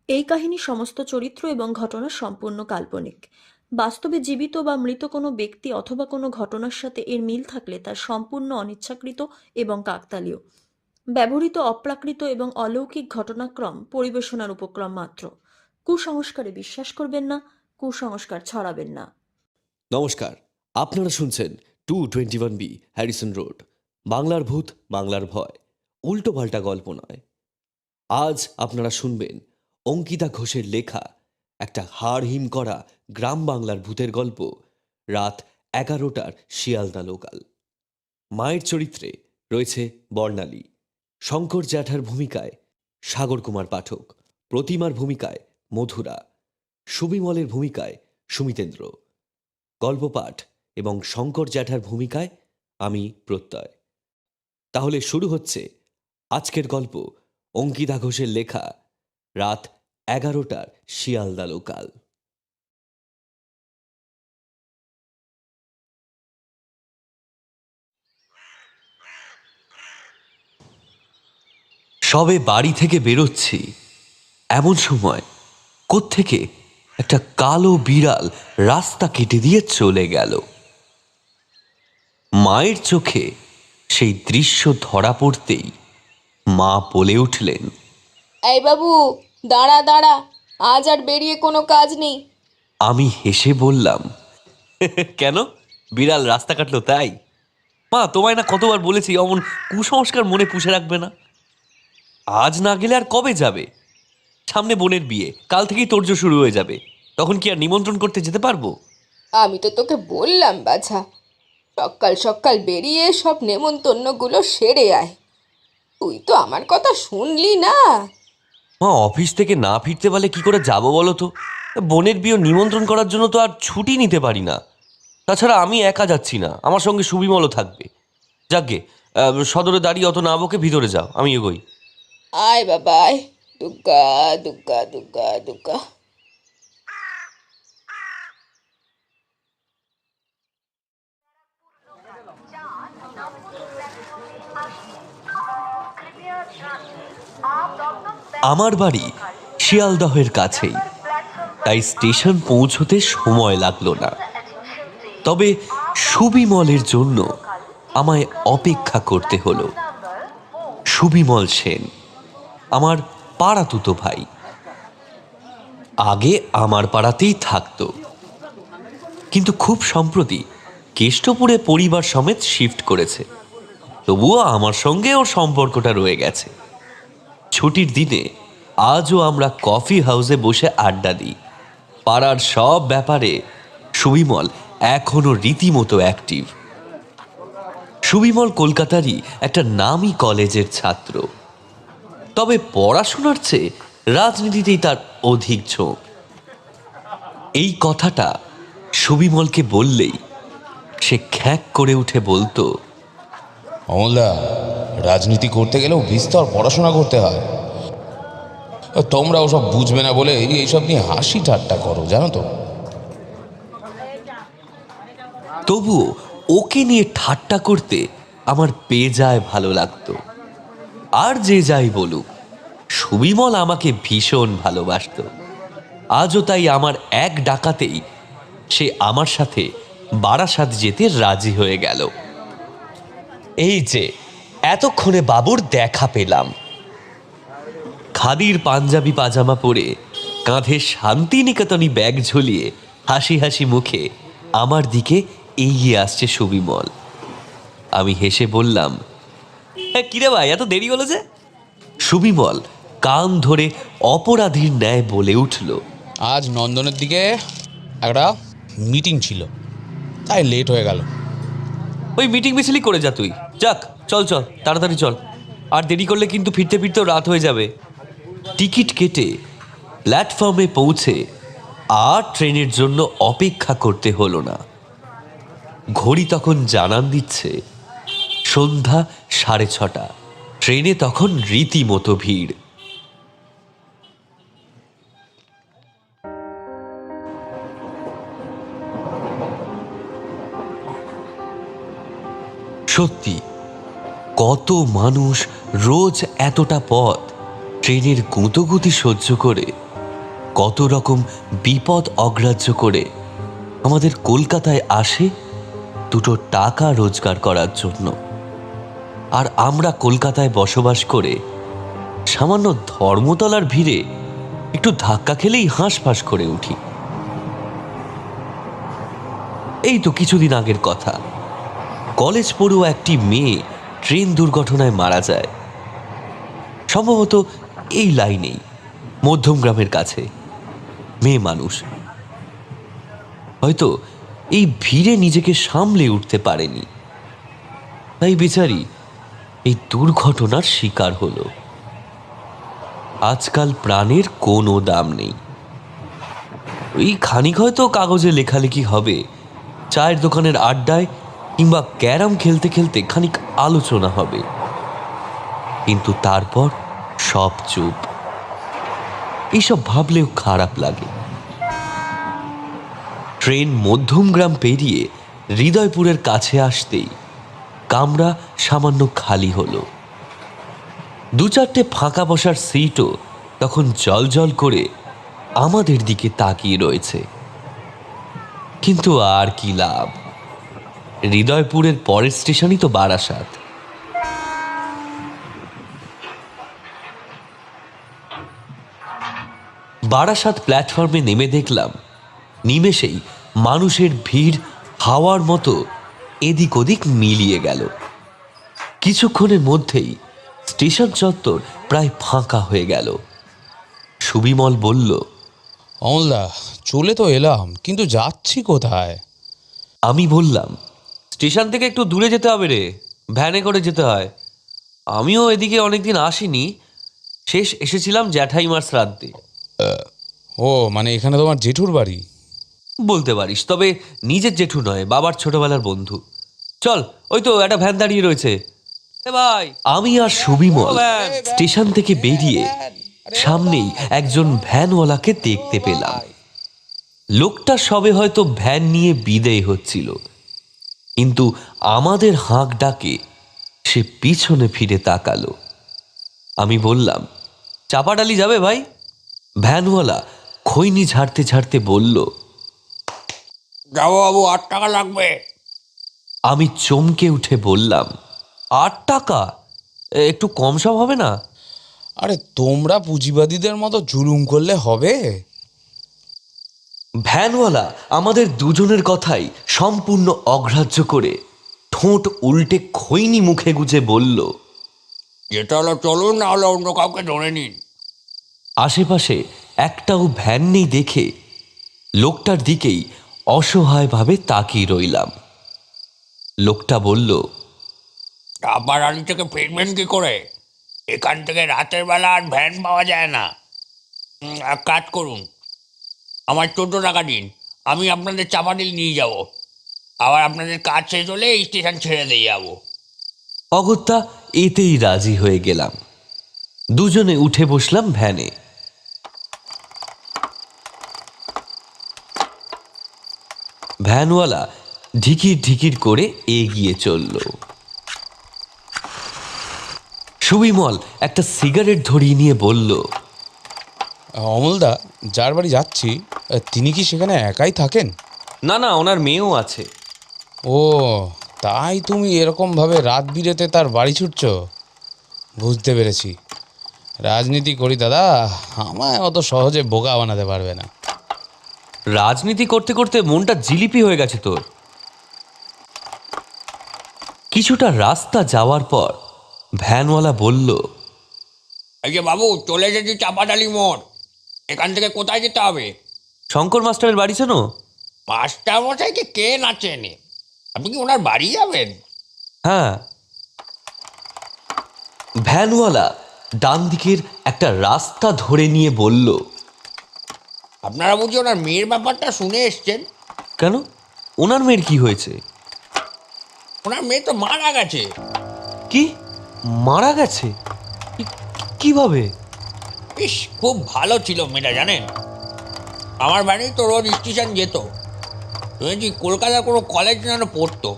এই কাহিনীর সমস্ত চরিত্র এবং ঘটনা সম্পূর্ণ কাল্পনিক। বাস্তবে জীবিত বা মৃত কোনো ব্যক্তি অথবা কোনো ঘটনার সাথে এর মিল থাকলে তা সম্পূর্ণ অনিচ্ছাকৃত এবং কাকতালীয়। ব্যবহৃত অপ্রাকৃত এবং অলৌকিক ঘটনাক্রম পরিবেশনার উপক্রম মাত্র। কুসংস্কারে বিশ্বাস করবেন না, কুসংস্কার ছড়াবেন না। নমস্কার, আপনারা শুনছেন 221B হ্যারিসন রোড। বাংলার ভূত, বাংলার ভয়, উল্টো পাল্টা গল্প নয়। আজ আপনারা শুনবেন অঙ্কিতা ঘোষের লেখা একটা হাড়হিম করা গ্রাম বাংলার ভূতের গল্প, রাত 11টার শিয়ালদা লোকাল। মায়ের চরিত্রে রয়েছে বর্ণালী, শঙ্কর জ্যাঠার ভূমিকায় সাগর কুমার পাঠক, প্রতিমার ভূমিকায় মধুরা, সুবিমলের ভূমিকায় সুমিতেন্দ্র, গল্প পাঠ এবং শঙ্কর জ্যাঠার ভূমিকায় আমি প্রত্যয়। তাহলে শুরু হচ্ছে আজকের গল্প, অঙ্কিতা ঘোষের লেখা রাত 11টার শিয়ালদা লোকাল। সবে বাড়ি থেকে বেরোচ্ছি, এমন সময় কোত্থেকে একটা কালো বিড়াল রাস্তা কেটে দিয়ে চলে গেল। মায়ের চোখে সেই দৃশ্য ধরা পড়তেই মা বলে উঠলেন, এই বাবু, দাঁড়া দাঁড়া, আজ আর বেরিয়ে কোনো কাজ নেই। আমি হেসে বললাম, কেন, বিড়াল রাস্তা কাটলো তাই? মা, তোমায় না কতবার বলেছি অমন কুসংস্কার মনে পুষে রাখবে না। আজ না গেলে আর কবে যাবে? সামনে বোনের বিয়ে, কাল থেকেই তোড়জোড় শুরু হয়ে যাবে। তখন কি আর নিমন্ত্রণ করতে যেতে পারবো? আমি তো তোকে বললাম বাছা, সকাল সকাল বেরিয়ে সব নেমন্তন্নগুলো সেরে আয়। তুই তো আমার কথা শুনলি না। মা, অফিস থেকে না ফিরতে পারলে কি করে যাবো বলো তো? বোনের বিয়ে নিমন্ত্রণ করার জন্য তো আর ছুটি নিতে পারি না। তাছাড়া আমি একা যাচ্ছি না, আমার সঙ্গে সুবিমলও থাকবে। যাকগে, সদরে দাঁড়িয়ে অত না বকে ভিতরে যাও, আমি এগোই। আয় বাবা আয়, দুগ্গা দুগ্গা দুগ্গা দুগ্গা। আমার বাড়ি শিয়ালদহের কাছেই, তাই স্টেশন পৌঁছতে সময় লাগলো না। তবে সুবিমলের জন্য আমায় অপেক্ষা করতে হলো। সুবিমল সেন আমার পাড়াতুতো ভাই, আগে আমার পাড়াতেই থাকতো, কিন্তু খুব সম্প্রতি কেষ্টপুরে পরিবার সমেত শিফট করেছে। তবুও আমার সঙ্গে ওর সম্পর্কটা রয়ে গেছে। ছুটির দিনে আজও আমরা কফি হাউসে বসে আড্ডা দিই। পাড়ার সব ব্যাপারে সুবিমল এখনো রীতিমতো অ্যাক্টিভ। সুবিমল কলকাতারই একটা নামী কলেজের ছাত্র, তবে পড়াশোনার চেয়ে রাজনীতিতেই তার অধিক ঝোঁক। এই কথাটা সুবিমলকে বললেই সে খ্যাঁক করে উঠে বলতো, অমলদা, রাজনীতি করতে গেলেও বিস্তর পড়াশোনা করতে হয়। তোমরা ওসব বুঝবে না বলে এইসব নিয়ে হাসি ঠাট্টা করো, জানো তো। তবুও ওকে নিয়ে ঠাট্টা করতে আমার বেজায় ভালো লাগতো। আর যে যাই বলুক, সুবিমল আমাকে ভীষণ ভালোবাসত। আজও তাই আমার এক ডাকাতেই সে আমার সাথে বারাসাত যেতে রাজি হয়ে গেল। এই যে এতক্ষণে বাবুর দেখা পেলাম। খাদির পাঞ্জাবি পাজামা পরে, কাঁধে শান্তিনিকেতনী ব্যাগ ঝুলিয়ে হাসি হাসি মুখে আমার দিকে এগিয়ে আসছে সুবিমল। আমি হেসে বললাম, কিরে ভাই, এত দেরি হলো যে? সুবিমল কান ধরে অপরাধীর ন্যায় বলে উঠল, আজ নন্দনের দিকে একটা মিটিং ছিল, তাই লেট হয়ে গেল। ওই মিটিং মিছিলই করে যা তুই। যাক, চল চল, তাড়াতাড়ি চল, আর দেরি করলে কিন্তু ফিরতে ফিরতেও রাত হয়ে যাবে। টিকিট কেটে প্ল্যাটফর্মে পৌঁছে আর ট্রেনের জন্য অপেক্ষা করতে হলো না। ঘড়ি তখন জানান দিচ্ছে সন্ধ্যা 6:30। ট্রেনে তখন রীতিমতো ভিড়। সত্যি, কত মানুষ রোজ এতটা পথ ট্রেনের গুঁতোগুতি সহ্য করে কত রকম বিপদ অগ্রাহ্য করে আমাদের কলকাতায় আসে দুটো টাকা রোজগার করার জন্য। আর আমরা কলকাতায় বসবাস করে সামান্য ধর্মতলার ভিড়ে একটু ধাক্কা খেলেই হাঁসফাঁস করে উঠি। এই তো কিছুদিন আগের কথা, কলেজ পড়ুয়া একটি মেয়ে ট্রেন দুর্ঘটনায় মারা যায়, সম্ভবত এই লাইনেই, মধ্যমগ্রামের কাছে। মেয়ে মানুষ, হয়তো এই ভিড়ে নিজেকে সামলে উঠতে পারেনি, তাই বেচারি এই দুর্ঘটনার শিকার হলো। আজকাল প্রাণের কোনো দাম নেই। ওই খানিক হয়তো কাগজে লেখালেখি হবে, চায়ের দোকানের আড্ডায় কিংবা ক্যারাম খেলতে খেলতে খানিক আলোচনা হবে, কিন্তু তারপর সব চুপ। এইসব ভাবলেও খারাপ লাগে। ট্রেন মধ্যমগ্রাম পেরিয়ে হৃদয়পুরের কাছে আসতেই কামরা সামান্য খালি হলো। দু চারটে ফাঁকা বসার সিটও তখন জল করে আমাদের দিকে তাকিয়ে রয়েছে। কিন্তু আর কি লাভ, হৃদয়পুরের পরের স্টেশনই তো বারাসাত। বারাসাত প্ল্যাটফর্মে নেমে দেখলাম নিমেষেই মানুষের ভিড় হাওয়ার মতো এদিক ওদিক মিলিয়ে গেল। কিছুক্ষণের মধ্যেই স্টেশন চত্বর প্রায় ফাঁকা হয়ে গেল। সুবিমল বলল, অমলদা, চলে তো এলাম, কিন্তু যাচ্ছি কোথায়? আমি বললাম, স্টেশন থেকে একটু দূরে যেতে হবে রে, ভ্যানে করে যেতে হয়। আমিও এদিকে অনেকদিন আসিনি, শেষ এসেছিলাম জ্যাঠাইমার শ্রাদ্ধে। ও, মানে এখানে তোমার জেঠুর বাড়ি? বলতে পারিস, তবে নিজের জেঠু নয়, বাবার ছোটবেলার বন্ধু। চল, ওই তো একটা ভ্যান দাঁড়িয়ে রয়েছে। ভাই, আমি আর সুবিমল স্টেশন থেকে বেরিয়ে সামনেই একজন ভ্যানওয়ালাকে দেখতে পেলাম। লোকটা সবে হয়তো ভ্যান নিয়ে বিদেয় হচ্ছিল, কিন্তু আমাদের হাঁক ডাকে সে পিছনে ফিরে তাকালো। আমি বললাম, চাপাডালি যাবে ভাই? ভ্যানওয়ালা খৈনি ঝাড়তে ঝাড়তে বলল, যাবো বাবু, 8 টাকা লাগবে। আমি চমকে উঠে বললাম, 8 টাকা? একটু কম সম হবে না? আরে তোমরা পুঁজিবাদীদের মতো জুলুম করলে হবে? ভ্যানওয়ালা আমাদের দুজনের কথাই সম্পূর্ণ অগ্রাহ্য করে ঠোঁট উল্টে খৈনি মুখে গুজে বলল, যেটা হলো চলুন, না হলে অন্য কাউকে ধরে নিন। আশেপাশে একটাও ভ্যান নেই দেখে লোকটার দিকেই অসহায়ভাবে তাকিয়ে রইলাম। লোকটা বলল, চাপাডালি থেকে ফিরবেন কি করে? এখান থেকে রাতের বেলা আর ভ্যান পাওয়া যায় না। এক কাজ করুন, আমার 14 টাকা দিন, আমি আপনাদের চাপাডালি নিয়ে যাব। আবার আপনাদের কাজ শেষ হলে এই স্টেশন ছেড়ে দিয়ে যাবো। অগত্যা এতেই রাজি হয়ে গেলাম। দুজনে উঠে বসলাম ভ্যানে। ভ্যানওয়ালা ঢিকির ঢিকির করে এগিয়ে চলল। সুবিমল একটা সিগারেট ধরিয়ে নিয়ে বলল, অমলদা, যার বাড়ি যাচ্ছি তিনি কি সেখানে একাই থাকেন? না না, ওনার মেয়েও আছে। ও, তাই তুমি এরকমভাবে রাত বিরেতে তার বাড়ি ছুটছ? বুঝতে পেরেছি। রাজনীতি করি দাদা, আমায় অত সহজে বোকা বানাতে পারবে না। রাজনীতি করতে করতে মনটা জিলিপি হয়ে গেছে তোর। কিছুটা রাস্তা যাওয়ার পর ভ্যানওয়ালা বলল, এই যে বাবু, চলে এসেছি চাপাডালি মোড়। এখান থেকে কোথায় যেতে হবে? শঙ্কর মাস্টারের বাড়ি চেনো? মাস্টার মশাইকে কে না চেনে? আপনি কি ওনার বাড়ি যাবেন? হ্যাঁ। ভ্যানওয়ালা ডান দিকের একটা রাস্তা ধরে নিয়ে বলল, আপনারা বুঝি ওনার মেয়ের ব্যাপারটা শুনে এসছেন? কেন, ওনার মেয়ের কি হয়েছে? ওনার মেয়ে তো মারা গেছে। কি, মারা গেছে? কিভাবে? ইস, খুব ভালো ছিল মেয়েটা, জানেন। আমার বাড়ি তো রোজ স্টেশন যেত। শুনেছি কলকাতার কোনো কলেজ যেন পড়তো।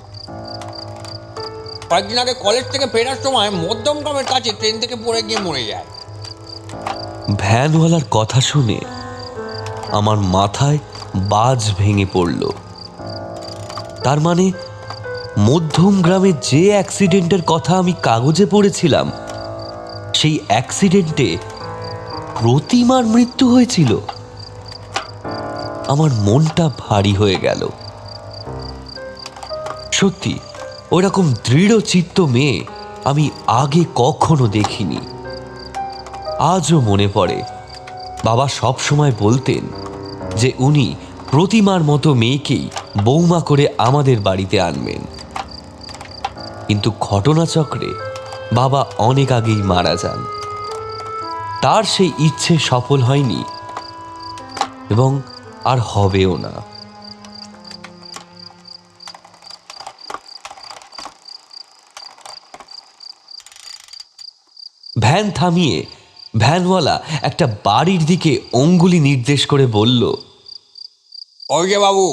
কয়েকদিন আগে কলেজ থেকে ফেরার সময় মধ্যমগ্রামের কাছে ট্রেন থেকে পড়ে গিয়ে মরে যায়। ভ্যানওয়ালার কথা শুনে আমার মাথায় বাজ ভেঙে পড়ল। তার মানে মধ্যম গ্রামে যে অ্যাক্সিডেন্টের কথা আমি কাগজে পড়েছিলাম, সেই অ্যাক্সিডেন্টে প্রতিমার মৃত্যু হয়েছিল। আমার মনটা ভারী হয়ে গেল। সত্যি ওরকম দৃঢ় চিত্ত মেয়ে আমি আগে কখনো দেখিনি। আজও মনে পড়ে, বাবা সব সময় বলতেন যে উনি প্রতিমার মতো মেয়েকেই বৌমা করে আমাদের বাড়িতে আনবেন। কিন্তু ঘটনাচক্রে বাবা অনেক আগেই মারা যান। তার সেই ইচ্ছে সফল হয়নি এবং আর হবেও না। ভ্যান থামিয়ে ভ্যানওয়ালা একটা বাড়ির দিকে অঙ্গুলি নির্দেশ করে বলল, ওই যে বাবু,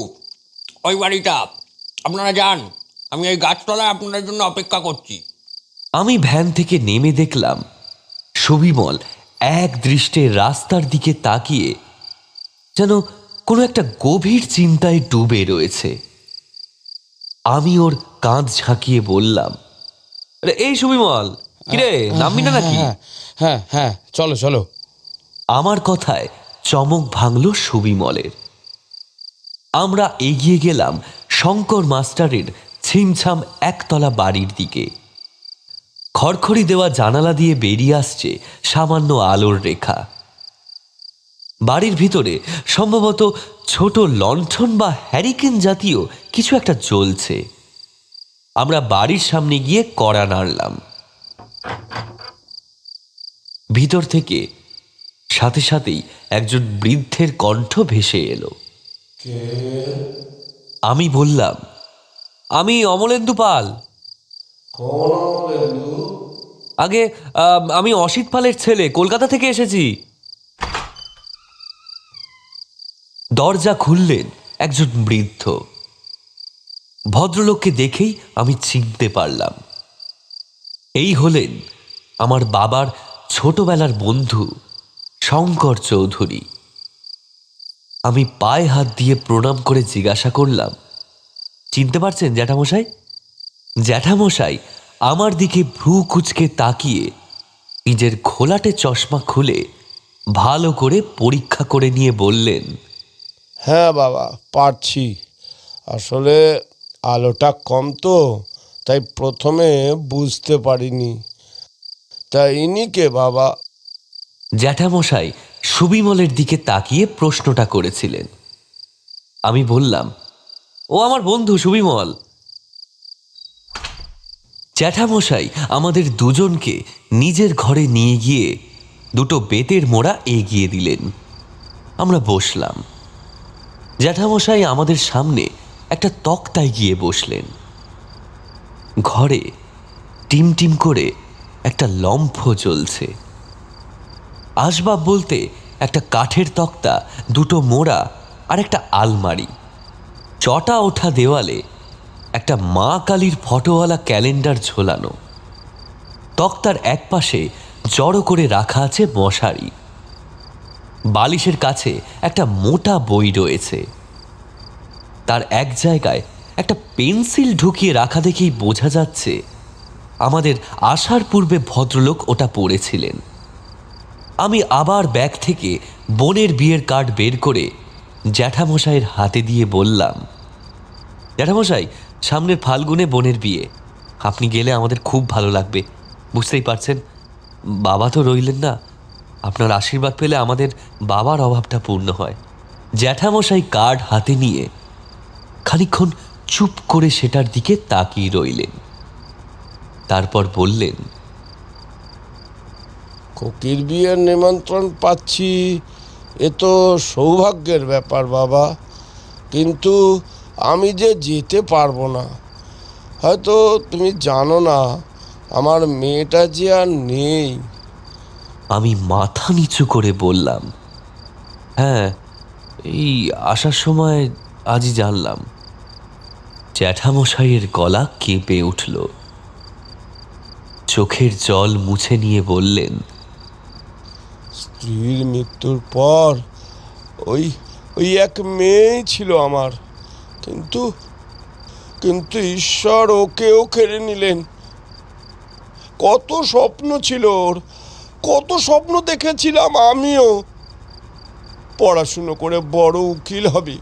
ওই বাড়িটা, আপনারা যান, আমি এই গাছতলায় আপনাদের জন্য অপেক্ষা করছি। আমি ভ্যান থেকে নেমে দেখলাম সুবিমল এক দৃষ্টে রাস্তার দিকে তাকিয়ে যেন কোনো একটা গভীর চিন্তায় ডুবে রয়েছে। আমি ওর কাঁধ ঝাঁকিয়ে বললাম, আরে এই সুবিমল, কিরে নামবি না নাকি? হ্যাঁ হ্যাঁ, চলো চলো। আমার কথায় চমক ভাঙল সুবিমলের। আমরা এগিয়ে গেলাম শঙ্কর মাস্টারের ছিমছাম একতলা বাড়ির দিকে। খড়খড়ি দেওয়া জানালা দিয়ে বেরিয়ে আসছে সামান্য আলোর রেখা। বাড়ির ভিতরে সম্ভবত ছোট লণ্ঠন বা হ্যারিকেন জাতীয় কিছু একটা জ্বলছে। আমরা বাড়ির সামনে গিয়ে কড়া নাড়লাম। ভিতর থেকে সাথে সাথেই একজন বৃদ্ধের কণ্ঠ ভেসে এলো। আমি বললাম, আমি অমলেন্দু পাল। আগে আমি অসিত পালের ছেলে, কলকাতা থেকে এসেছি। দরজা খুললেন একজন বৃদ্ধ। ভদ্রলোককে দেখেই আমি চিনতে পারলাম, এই হলেন আমার বাবার ছোটবেলার বন্ধু শঙ্কর চৌধুরী। আমি পায়ে হাত দিয়ে প্রণাম করে জিজ্ঞাসা করলাম, চিনতে পারছেন জ্যাঠামশাই? জ্যাঠামশাই আমার দিকে ভ্রু কুঁচকে তাকিয়ে নিজের ঘোলাটে চশমা খুলে ভালো করে পরীক্ষা করে নিয়ে বললেন, হ্যাঁ বাবা, পারছি। আসলে আলোটা কম তো, তাই প্রথমে বুঝতে পারিনি। তা ইনি কে বাবা? জ্যাঠামশাই সুবিমলের দিকে তাকিয়ে প্রশ্নটা করেছিলেন। আমি বললাম, ও আমার বন্ধু সুবিমল। জ্যাঠামশাই আমাদের দুজনকে নিজের ঘরে নিয়ে গিয়ে দুটো বেতের মোড়া এগিয়ে দিলেন। আমরা বসলাম। জ্যাঠামশাই আমাদের সামনে একটা তক্তায় গিয়ে বসলেন। ঘরে টিমটিম করে একটা লম্ফ জ্বলছে। আসবাব বলতে একটা কাঠের তক্তা, দুটো মোড়া আর একটা আলমারি। চটা ওঠা দেওয়ালে একটা মা কালীর ফটোওয়ালা ক্যালেন্ডার ঝোলানো। তক্তার একপাশে জড়ো করে রাখা আছে মশারি। বালিশের কাছে একটা মোটা বই রয়েছে। তার এক জায়গায় একটা পেন্সিল ঢুকিয়ে রাখা দেখেই বোঝা যাচ্ছে আমাদের আসার পূর্বে ভদ্রলোক ওটা পড়েছিলেন। আমি আবার ব্যাগ থেকে বোনের বিয়ের কার্ড বের করে জ্যাঠামশাইয়ের হাতে দিয়ে বললাম, জ্যাঠামশাই, সামনের ফাল্গুনে বোনের বিয়ে, আপনি গেলে আমাদের খুব ভালো লাগবে। বুঝতেই পারছেন, বাবা তো রইলেন না, আপনার আশীর্বাদ পেলে আমাদের বাবার অভাবটা পূর্ণ হয়। জ্যাঠামশাই কার্ড হাতে নিয়ে খানিকক্ষণ চুপ করে সেটার দিকে তাকিয়ে রইলেন। তারপর বললেন, কোকির বিয়ের নিমন্ত্রণ পাচ্ছি, এ তো সৌভাগ্যের ব্যাপার বাবা। কিন্তু আমি যে যেতে পারবো না। হয়তো তুমি জানো না, আমার মেয়েটা যে আর নেই। আমি মাথা নিচু করে বললাম, হ্যাঁ, এই আসার সময় আজই জানলাম। জ্যাঠামশাইয়ের গলা কেঁপে উঠল। চোখের জল মুছে নিয়ে বললেন, স্ত্রীর মৃত্যুর পর ওই ওই এক মেয়েই ছিল আমার, কিন্তু কিন্তু ঈশ্বর ওকেও কেড়ে নিলেন। কত স্বপ্ন ছিল ওর, কত স্বপ্ন দেখেছিলাম আমিও। পড়াশুনো করে বড় উকিল হবে,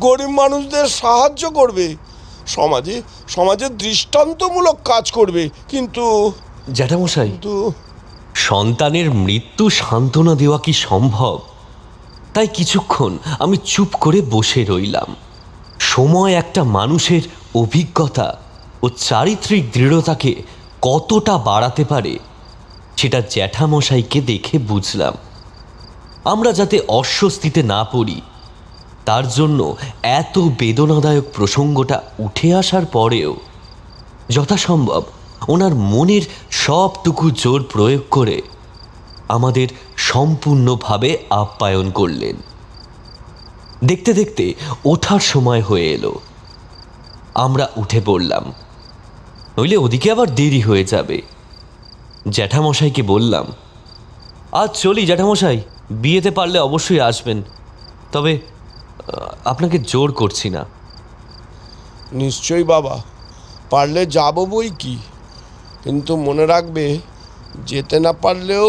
গরিব মানুষদের সাহায্য করবে, সমাজে সমাজে দৃষ্টান্তমূলক কাজ করবে। কিন্তু জ্যাঠামশাই, কিন্তু সন্তানের মৃত্যু সান্ত্বনা দেওয়া কি সম্ভব? তাই কিছুক্ষণ আমি চুপ করে বসে রইলাম। সময় একটা মানুষের অভিজ্ঞতা ও চারিত্রিক দৃঢ়তাকে কতটা বাড়াতে পারে সেটা জ্যাঠামশাইকে দেখে বুঝলাম। আমরা যাতে অস্বস্তিতে না পড়ি তার জন্য এত বেদনাদায়ক প্রসঙ্গটা উঠে আসার পরেও যথাসম্ভব ওনার মনের সবটুকু জোর প্রয়োগ করে আমাদের সম্পূর্ণভাবে আপ্যায়ন করলেন। দেখতে দেখতে ওঠার সময় হয়ে এলো। আমরা উঠে পড়লাম, নইলে ওদিকে আবার দেরি হয়ে যাবে। জ্যাঠামশাইকে বললাম, আজ চলি জ্যাঠামশাই, বিয়েতে পারলে অবশ্যই আসবেন, তবে আপনাকে জোর করছি না। নিশ্চয়ই বাবা, পারলে যাব বই কি, কিন্তু মনে রাখবে, যেতে না পারলেও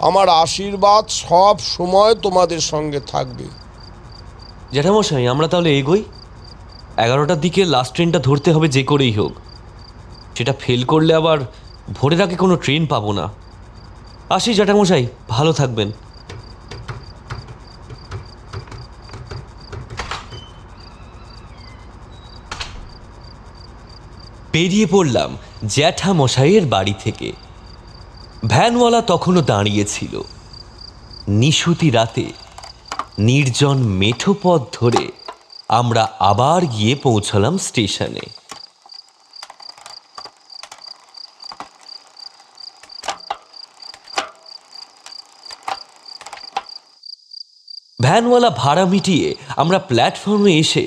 আমার আশীর্বাদ সব সময় তোমাদের সঙ্গে থাকবে। জ্যাঠামশাই, আমরা তাহলে এগোই। 11টার দিকে লাস্ট ট্রেনটা ধরতে হবে যে করেই হোক। সেটা ফেল করলে আবার ভোরের আগে কোনো ট্রেন পাবো না। আসি জ্যাঠামশাই, ভালো থাকবেন। বেরিয়ে পড়লাম জ্যাঠামশাইয়ের বাড়ি থেকে। ভ্যানওয়ালা তখনও দাঁড়িয়েছিল। নিশুতি রাতে নির্জন মেঠো পথ ধরে আমরা আবার গিয়ে পৌঁছলাম স্টেশনে। ভ্যানওয়ালা ভাড়া মিটিয়ে আমরা প্ল্যাটফর্মে এসে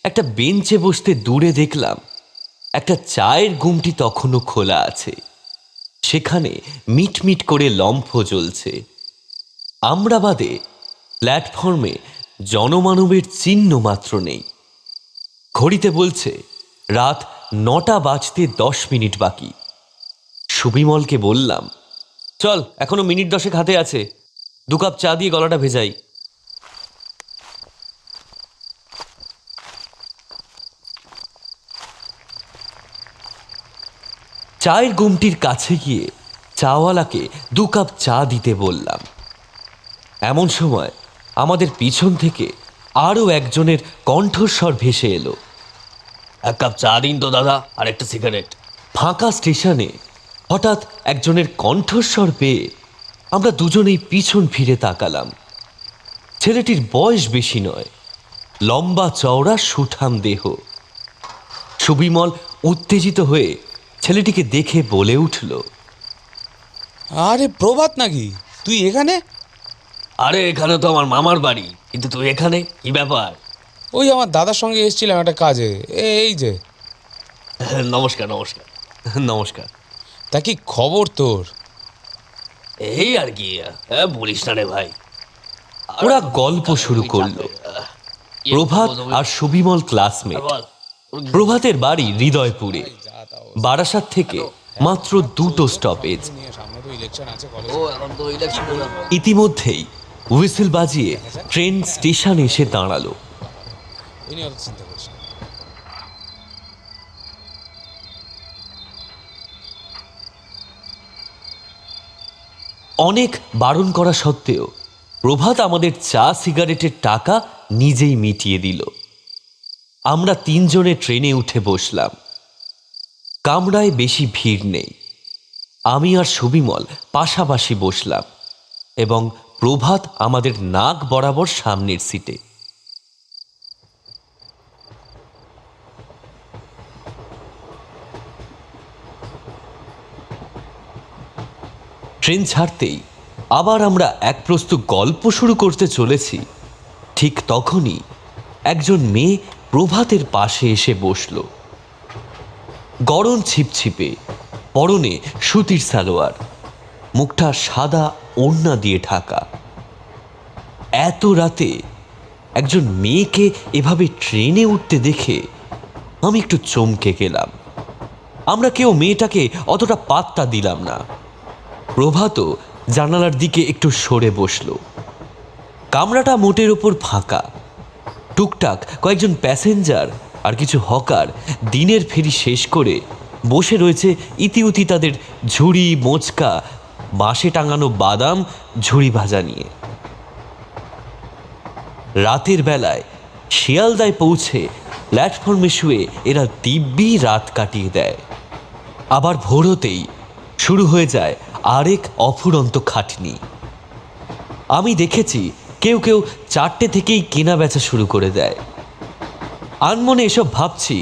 একটা বেঞ্চে বসতে দূরে দেখলাম একটা চায়ের গুমটি তখনও খোলা আছে। সেখানে মিটমিট করে লম্ফ জ্বলছে। আমরা বাদে প্ল্যাটফর্মে জনমানবের চিহ্ন মাত্র নেই। ঘড়িতে বলছে রাত 9টা বাজতে 10 মিনিট বাকি। সুবিমলকে বললাম, চল, এখনো মিনিট 10 হাতে আছে, 2 কাপ চা দিয়ে গলাটা ভেজাই। চায়ের গুমটির কাছে গিয়ে চাওয়ালাকে 2 কাপ চা দিতে বললাম। এমন সময় আমাদের পিছন থেকে আরও একজনের কণ্ঠস্বর ভেসে এলো, 1 কাপ চা দিন তো দাদা, আর একটা সিগারেট। ফাঁকা স্টেশনে হঠাৎ একজনের কণ্ঠস্বর পেয়ে আমরা দুজনেই পিছন ফিরে তাকালাম। ছেলেটির বয়স বেশি নয়, লম্বা চওড়া সুঠাম দেহ। সুবিমল উত্তেজিত হয়ে ছেলেটিকে দেখে বলে উঠল, আরে প্রভাত নাকি তুই এখানে? আরে এখানে তো আমার মামার বাড়ি, কিন্তু তুই এখানে কি ব্যাপার? ওই আমার দাদার সঙ্গে এসেছিলাম একটা কাজে। এই যে। নমস্কার নমস্কার নমস্কার। তা কি খবর তোর? এই আর কি, বলিস না রে ভাই। ওরা গল্প শুরু করলো। প্রভাত আর সুবিমল ক্লাসমেট। প্রভাতের বাড়ি হৃদয়পুরে, বারাসাত থেকে মাত্র 2টো স্টপেজ। ইতিমধ্যেই হুইসেল বাজিয়ে ট্রেন স্টেশনে এসে দাঁড়ালো। চিন্তা করিস না। অনেক বারণ করা সত্ত্বেও প্রভাত আমাদের চা সিগারেটের টাকা নিজেই মিটিয়ে দিল। আমরা 3 জনে ট্রেনে উঠে বসলাম। কামরায় বেশি ভিড় নেই। আমি আর সুবিমল পাশাপাশি বসলাম এবং প্রভাত আমাদের নাক বরাবর সামনের সিটে। ট্রেন ছাড়তেই আবার আমরা এক প্রস্তু গল্প শুরু করতে চলেছি, ঠিক তখনই একজন মেয়ে প্রভাতের পাশে এসে বসল। গরম ছিপছিপে, পরনে সুতির সালোয়ার, মুখটা সাদা ওড়না দিয়ে ঢাকা। এত রাতে একজন মেয়েকে এভাবে ট্রেনে উঠতে দেখে আমি একটু চমকে গেলাম। আমরা কেউ মেয়েটাকে অতটা পাত্তা দিলাম না। প্রভাতও জানালার দিকে একটু সরে বসলো। কামরাটা মোটের ওপর ফাঁকা। টুকটাক কয়েকজন প্যাসেঞ্জার আর কিছু হকার দিনের ফেরি শেষ করে বসে রয়েছে ইতিউতি তাদের ঝুড়ি, মোচকা, বাঁশে টাঙানো বাদাম, ঝুড়ি ভাজা নিয়ে। রাতের বেলায় শিয়ালদায় পৌঁছে প্ল্যাটফর্মে শুয়ে এরা দিব্যি রাত কাটিয়ে দেয়। আবার ভোর হতেই শুরু হয়ে যায় আরেক অফুরন্ত খাটনি। আমি দেখেছি কেউ কেউ 4টে থেকেই কেনা বেচা শুরু করে দেয়। আনমনে এসব ভাবছি,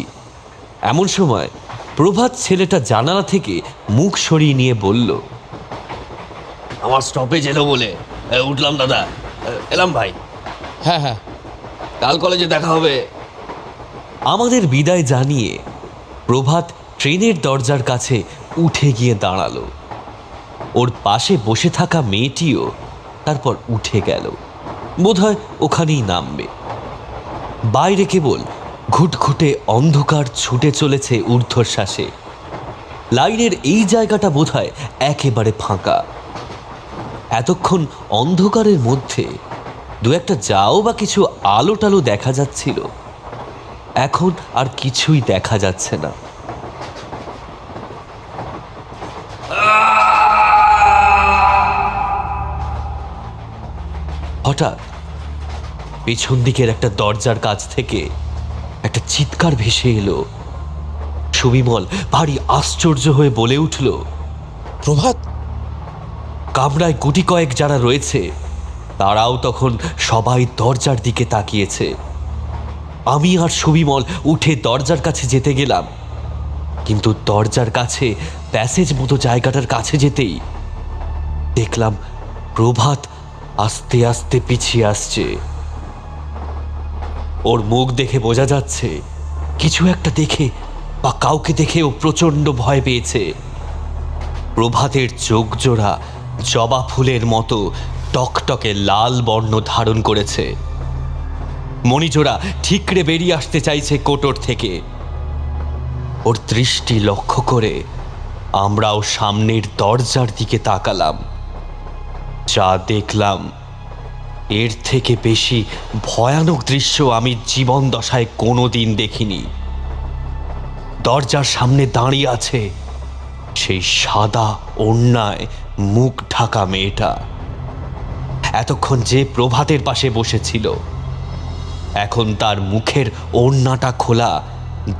এমন সময় প্রভাত ছেলেটা জানালা থেকে মুখ সরিয়ে নিয়ে বলল, আমার স্টপেজ এলো বলে উঠলাম দাদা, এলাম ভাই, হ্যাঁ হ্যাঁ, কাল কলেজে দেখা হবে। আমাদের বিদায় জানিয়ে প্রভাত ট্রেনের দরজার কাছে উঠে গিয়ে দাঁড়ালো। ওর পাশে বসে থাকা মেয়েটিও তারপর উঠে গেল, বোধহয় ওখানেই নামবে। বাইরে কেবল ঘুটঘুটে অন্ধকার ছুটে চলেছে ঊর্ধ্বশ্বাসে। লাইনের এই জায়গাটা বোধহয় একেবারে ফাঁকা। এতক্ষণ অন্ধকারের মধ্যে দু একটা যাও বা কিছু আলো টালো দেখা যাচ্ছিল, এখন আর কিছুই দেখা যাচ্ছে না। হঠাৎ পেছন দিকের একটা দরজার কাছ থেকে একটা চিৎকার ভেসে এলো। সুবিমল ভারী আশ্চর্য হয়ে বলে উঠল, প্রভাত, কামরায় গুটি কয়েক যারা রয়েছে তারাও তখন সবাই দরজার দিকে তাকিয়েছে। আমি আর সুবিমল উঠে দরজার কাছে যেতে গেলাম, কিন্তু দরজার কাছে প্যাসেজ মতো জায়গাটার কাছে যেতেই দেখলাম প্রভাত আস্তে আস্তে পিছিয়ে আসছে। ওর মুখ দেখে বোঝা যাচ্ছে কিছু একটা দেখে বা কাউকে দেখে ও প্রচণ্ড ভয় পেয়েছে। প্রভাতের চোখ জোড়া জবা ফুলের মতো টকটকে লাল বর্ণ ধারণ করেছে। মণিজোড়া ঠিকরে বেরিয়ে আসতে চাইছে কোটর থেকে। ওর দৃষ্টি লক্ষ্য করে আমরাও সামনের দরজার দিকে তাকালাম। যা দেখলাম এর থেকে বেশি ভয়ানক দৃশ্য আমি জীবন দশায় কোনোদিন দেখিনি। দরজার সামনে দাঁড়িয়ে আছে সেই সাদা ওড়নায় মুখ ঢাকা মেয়েটা। এতক্ষণ যে প্রভাতের পাশে বসেছিল, এখন তার মুখের ওড়নাটা খোলা,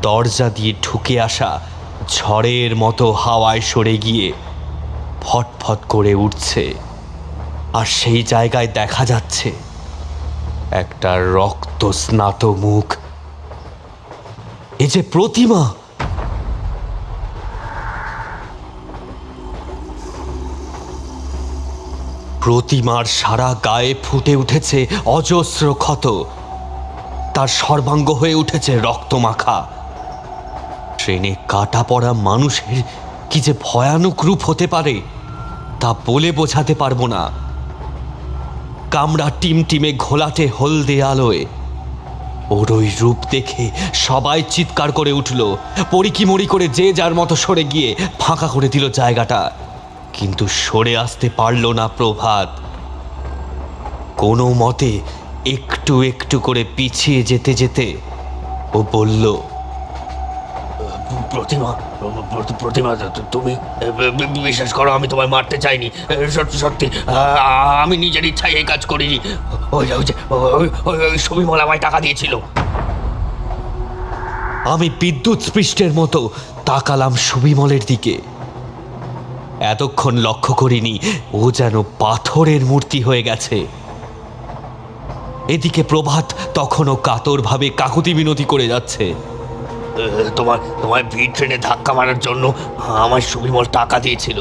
দরজা দিয়ে ঢুকে আসা ঝড়ের মতো হাওয়ায় সরে গিয়ে ফটফট করে উঠছে। আর সেই জায়গায় দেখা যাচ্ছে একটা রক্ত স্নাত মুখ। এ যে প্রতিমা! প্রতিমার সারা গায়ে ফুটে উঠেছে অজস্র ক্ষত, তার সর্বাঙ্গ হয়ে উঠেছে রক্তমাখা। ট্রেনে কাটা পড়া মানুষের কি যে ভয়ানক রূপ হতে পারে তা বলে বোঝাতে পারবো না। কামরা টিমটিমে ঘোলাটে হলদে আলোয় ওর ওই রূপ দেখে সবাই চিৎকার করে উঠল। পরিকিমরি করে যে যার মতো সরে গিয়ে ফাঁকা করে দিল জায়গাটা, কিন্তু সরে আসতে পারল না প্রভাত। কোনো মতে একটু একটু করে পিছিয়ে যেতে যেতে ও বলল, প্রতিমা, প্রতিমা, তুমি বিশ্বাস করো আমি তোমায় মারতে চাইনি, সত্যি সত্যি আমি নিজের ইচ্ছায় এই কাজ করিনি। ওই সুবিমল আমায় টাকা দিয়েছিল। আমি বিদ্যুৎ স্পৃষ্টের মতো তাকালাম সুবিমলের দিকে। এতক্ষণ লক্ষ্য করিনি ও যেন পাথরের মূর্তি হয়ে গেছে। এদিকে প্রভাত তখনও কাতরভাবে কাকুতি মিনতি করে যাচ্ছে। তোমায় ভিড় ট্রেনে ধাক্কা মারার জন্য আমার সুবিমল টাকা দিয়েছিল।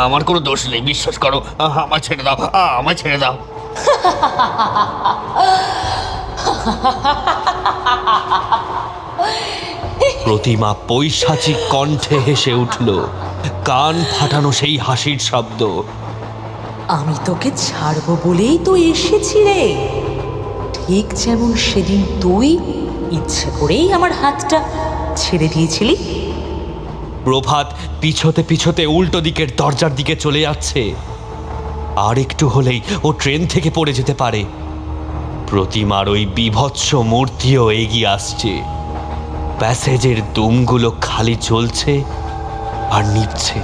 আমার কোনো দোষ নেই, বিশ্বাস করো, আমার ছেড়ে দাও, আমায় ছেড়ে দাও। প্রতিমা পৈশাচিক কণ্ঠে হেসে উঠল, কান ফাটানো সেই হাসির শব্দ। আমি তোকে ছাড়বো বলেই তো এসেছি রে। ঠিক যেমন সেদিন তুই ইচ্ছে করেই আমার হাতটা ছেড়ে দিয়েছিলি। প্রভাত পিছতে পিছতে উল্টো দিকের দরজার দিকে চলে যাচ্ছে। আর একটু হলেই ও ট্রেন থেকে পড়ে যেতে পারে। প্রতিমার ওই বিভৎস মূর্তিও এগিয়ে আসছে। প্যাসেজের দুমগুলো খালি চলছে আর নিভছে,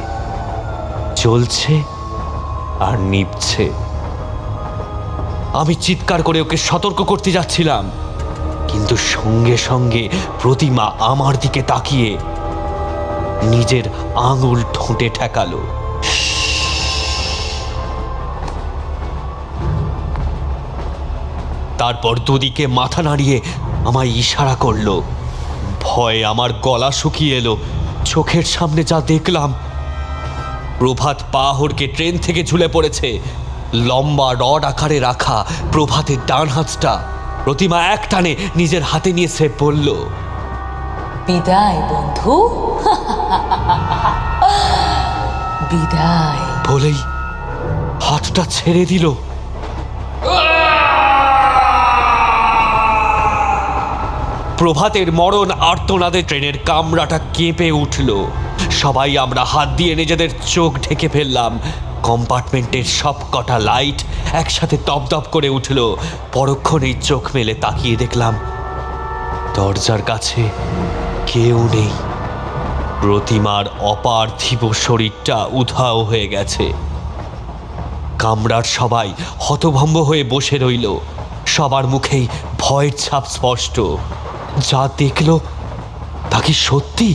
চলছে আর নিভছে। আমি চিৎকার করে ওকে সতর্ক করতে যাচ্ছিলাম, কিন্তু সঙ্গে সঙ্গে প্রতিমা আমার দিকে তাকিয়ে নিজের আঙুল ঠোঁটে ঠেকালো। তারপর দুদিকে মাথা নাড়িয়ে আমায় ইশারা করলো। ভয়ে আমার গলা শুকিয়ে এলো। চোখের সামনে যা দেখলাম, প্রভাত পা হড়কে ট্রেন থেকে ঝুলে পড়েছে। লম্বা রড আকারে রাখা প্রভাতের ডান হাতটা প্রতিমা এক টানে নিজের হাতে নিয়ে সে বলল, বিদায় বন্ধু, বিদায়। বলেই হাতটা ছেড়ে দিল। প্রভাতের মরণ আর্তনাদে ট্রেনের কামরাটা কেঁপে উঠল। সবাই আমরা হাত দিয়ে নিজেদের চোখ ঢেকে ফেললাম। কম্পার্টমেন্টের সব কটা লাইট একসাথে দপদপ করে উঠল। পরক্ষণেই চোখ মেলে তাকিয়ে দেখলাম দরজার কাছে কেউ নেই। প্রতিমার অপার্থিব শরীরটা উধাও হয়ে গেছে। কামরার সবাই হতভম্ব হয়ে বসে রইল। সবার মুখেই ভয়ের ছাপ স্পষ্ট। যা দেখল তা কি সত্যি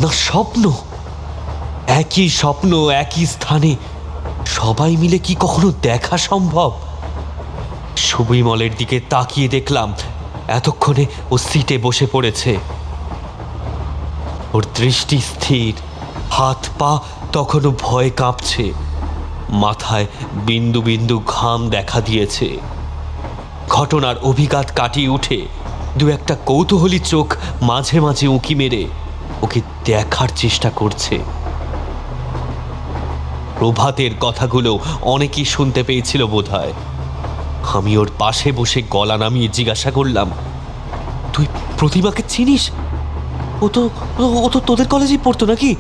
না স্বপ্ন? একই স্বপ্ন, একই স্থানে, সবাই মিলে কি কখনো দেখা সম্ভব? সুবিমলের দিকে তাকিয়ে দেখলাম এতক্ষণে ও সিটে বসে পড়েছে। ওর দৃষ্টি স্থির, হাত পা তখনও ভয়ে কাঁপছে। মাথায় বিন্দু বিন্দু ঘাম দেখা দিয়েছে। ঘটনার অভিঘাত কাটিয়ে উঠে দু একটা কৌতূহলী চোখ মাঝে মাঝে উঁকি মেরে ওকে দেখার চেষ্টা করছে। প্রভাতের কথাগুলো অনেকেই শুনতে পেয়েছিল বোধহয়। আমি ওর পাশে বসে গলা নামিয়ে জিজ্ঞাসা করলাম, তুই প্রতিমাকে চিনিস? ও তো তোদের কলেজেই পড়তো নাকি?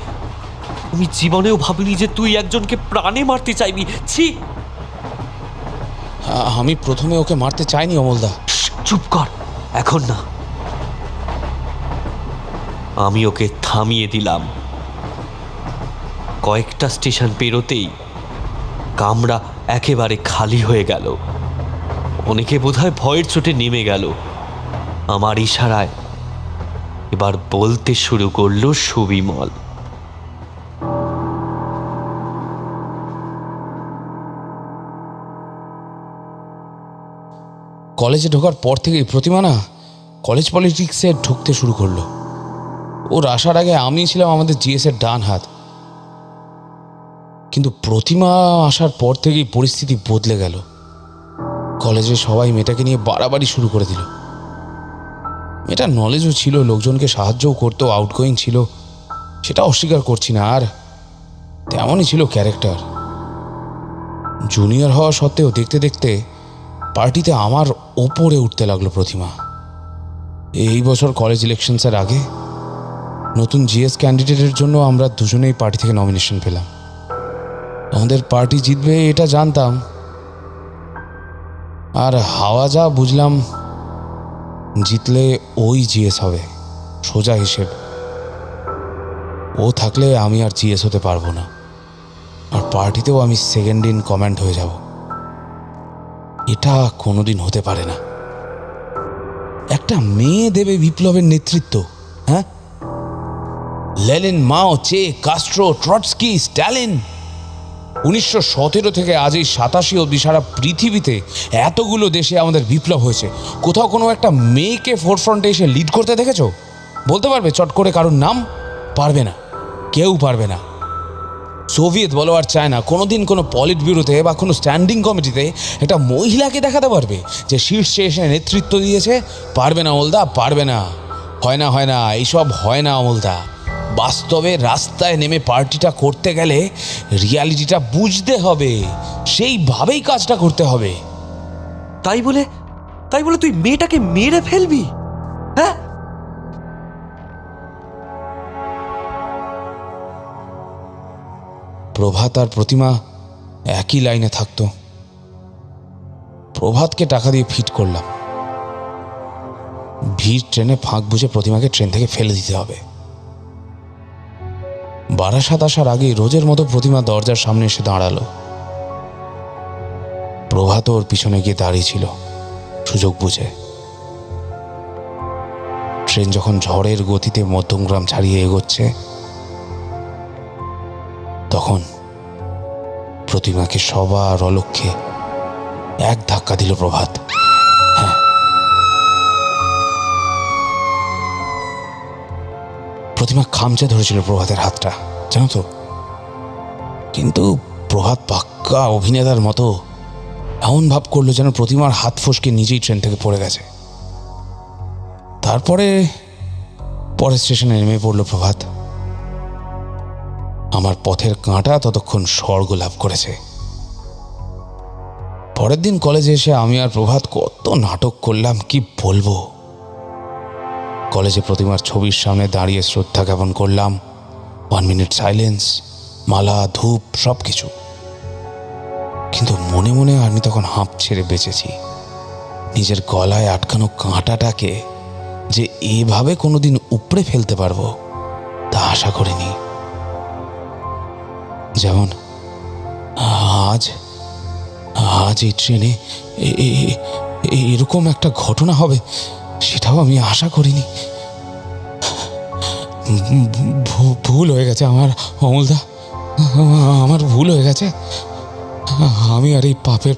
আমি জীবনেও ভাবিনি যে তুই একজনকে প্রাণে মারতে চাইবি। ছি! আমি প্রথমে ওকে মারতে চাইনি অমলদা। চুপ কর, এখন না। আমি ওকে থামিয়ে দিলাম। কয়েকটা স্টেশন পেরোতেই কামরা একেবারে খালি হয়ে গেল। অনেকে বোধহয় ভয়ের চোটে নেমে গেল। আমার ইশারায় এবার বলতে শুরু করলো সুবিমল। কলেজে ঢোকার পর থেকেই প্রতিমা না কলেজ পলিটিক্সে ঢুকতে শুরু করলো। ওর আসার আগে আমি ছিলাম আমাদের জিএসের ডান হাত, কিন্তু প্রতিমা আসার পর থেকেই পরিস্থিতি বদলে গেল। কলেজে সবাই মেয়েটাকে নিয়ে বাড়াবাড়ি শুরু করে দিল। মেয়েটার নলেজও ছিল, লোকজনকে সাহায্যও করতো, আউটগোয়িং ছিল, সেটা অস্বীকার করছি না। আর তেমনই ছিল ক্যারেক্টার। জুনিয়র হওয়া সত্ত্বেও দেখতে দেখতে পার্টিতে আমার ওপরে উঠতে লাগলো প্রতিমা। এই বছর কলেজ ইলেকশনসের আগে নতুন জিএস ক্যান্ডিডেটের জন্য আমরা দুজনেই পার্টি থেকে নমিনেশন পেলাম। আমাদের পার্টি জিতবে এটা জানতাম, আর হাওয়া যা বুঝলাম জিতলে ওই জিএস হবে, সোজা হিসেব। ও থাকলে আমি আর জিএস হতে পারবো না, আর পার্টিতেও আমি সেকেন্ড ইন কমান্ড হয়ে যাব। এটা কোনোদিন হতে পারে না। একটা মেয়ে দেবে বিপ্লবের নেতৃত্ব? হ্যাঁ, লেনিন, মাও, চে, কাস্ট্রো, ট্রটস্কি, স্ট্যালিন। 1917 থেকে আজ এই 87 অবধি সারা পৃথিবীতে এতগুলো দেশে আমাদের বিপ্লব হয়েছে। কোথাও কোনো একটা মেয়েকে ফোরফ্রন্টে এসে লিড করতে দেখেছো? বলতে পারবে চট করে কারোর নাম? পারবে না, কেউ পারবে না। সোভিয়েত বলো আর চায়না কোনোদিন কোনো পলিট ব্যুরোতে বা কোনো স্ট্যান্ডিং কমিটিতে একটা মহিলাকে দেখাতে পারবে যে শীর্ষে এসে নেতৃত্ব দিয়েছে? পারবে না অমলদা, পারবে না। হয় না, এইসব হয় না অমলদা। বাস্তবে রাস্তায় নেমে পার্টিটা করতে গেলে রিয়ালিটিটা বুঝতে হবে, সেইভাবেই কাজটা করতে হবে। তাই বলে তাই বলে তুই মেয়েটাকে মেরে ফেলবি? হ্যাঁ, প্রভাত আর প্রতিমা একই লাইনে থাকতো। প্রভাতকে টাকা দিয়ে ফিট করলাম, ভিড় ট্রেনে ফাঁক বুঝে প্রতিমাকে ট্রেন থেকে ফেলে দিতে হবে। বারাসাত আসার আগেই রোজের মতো প্রতিমা দরজার সামনে এসে দাঁড়ালো। প্রভাত ওর পিছনে গিয়ে দাঁড়িয়েছিল সুযোগ বুঝে। ট্রেন যখন ঝড়ের গতিতে মধ্যমগ্রাম ছাড়িয়ে এগোচ্ছে, তখন প্রতিমাকে সবার অলক্ষ্যে এক ধাক্কা দিল প্রভাত। হ্যাঁ, প্রতিমা খামচে ধরেছিল প্রভাতের হাতটা, জানো তো। কিন্তু প্রভাত পাক্কা অভিনেতার মতো এমন ভাব করলো যেন প্রতিমার হাত ফসকে নিজেই ট্রেন থেকে পড়ে গেছে। তারপরে পরের স্টেশনে নেমে পড়ল প্রভাত। আমার পথের কাঁটা ততক্ষণ স্বর্গ লাভ করেছে। পরের দিন কলেজে এসে আমি আর প্রভাত কত নাটক করলাম, কি বলবো। কলেজে প্রতিমার ছবির সামনে দাঁড়িয়ে শ্রদ্ধা জ্ঞাপন করলাম, 1 মিনিট সাইলেন্স, মালা, ধূপ, সব কিছু। কিন্তু মনে মনে আমি তখন হাঁপ ছেড়ে বেঁচেছি। নিজের গলায় আটকানো কাঁটাটাকে যে এভাবে কোনোদিন উপড়ে ফেলতে পারবো তা আশা করিনি। যেমন আজ এই ট্রেনে এরকম একটা ঘটনা হবে সেটাও আমি আশা করিনি। ভুল হয়ে গেছে আমার, অমলদা, আমার ভুল হয়ে গেছে। আমি আর এই পাপের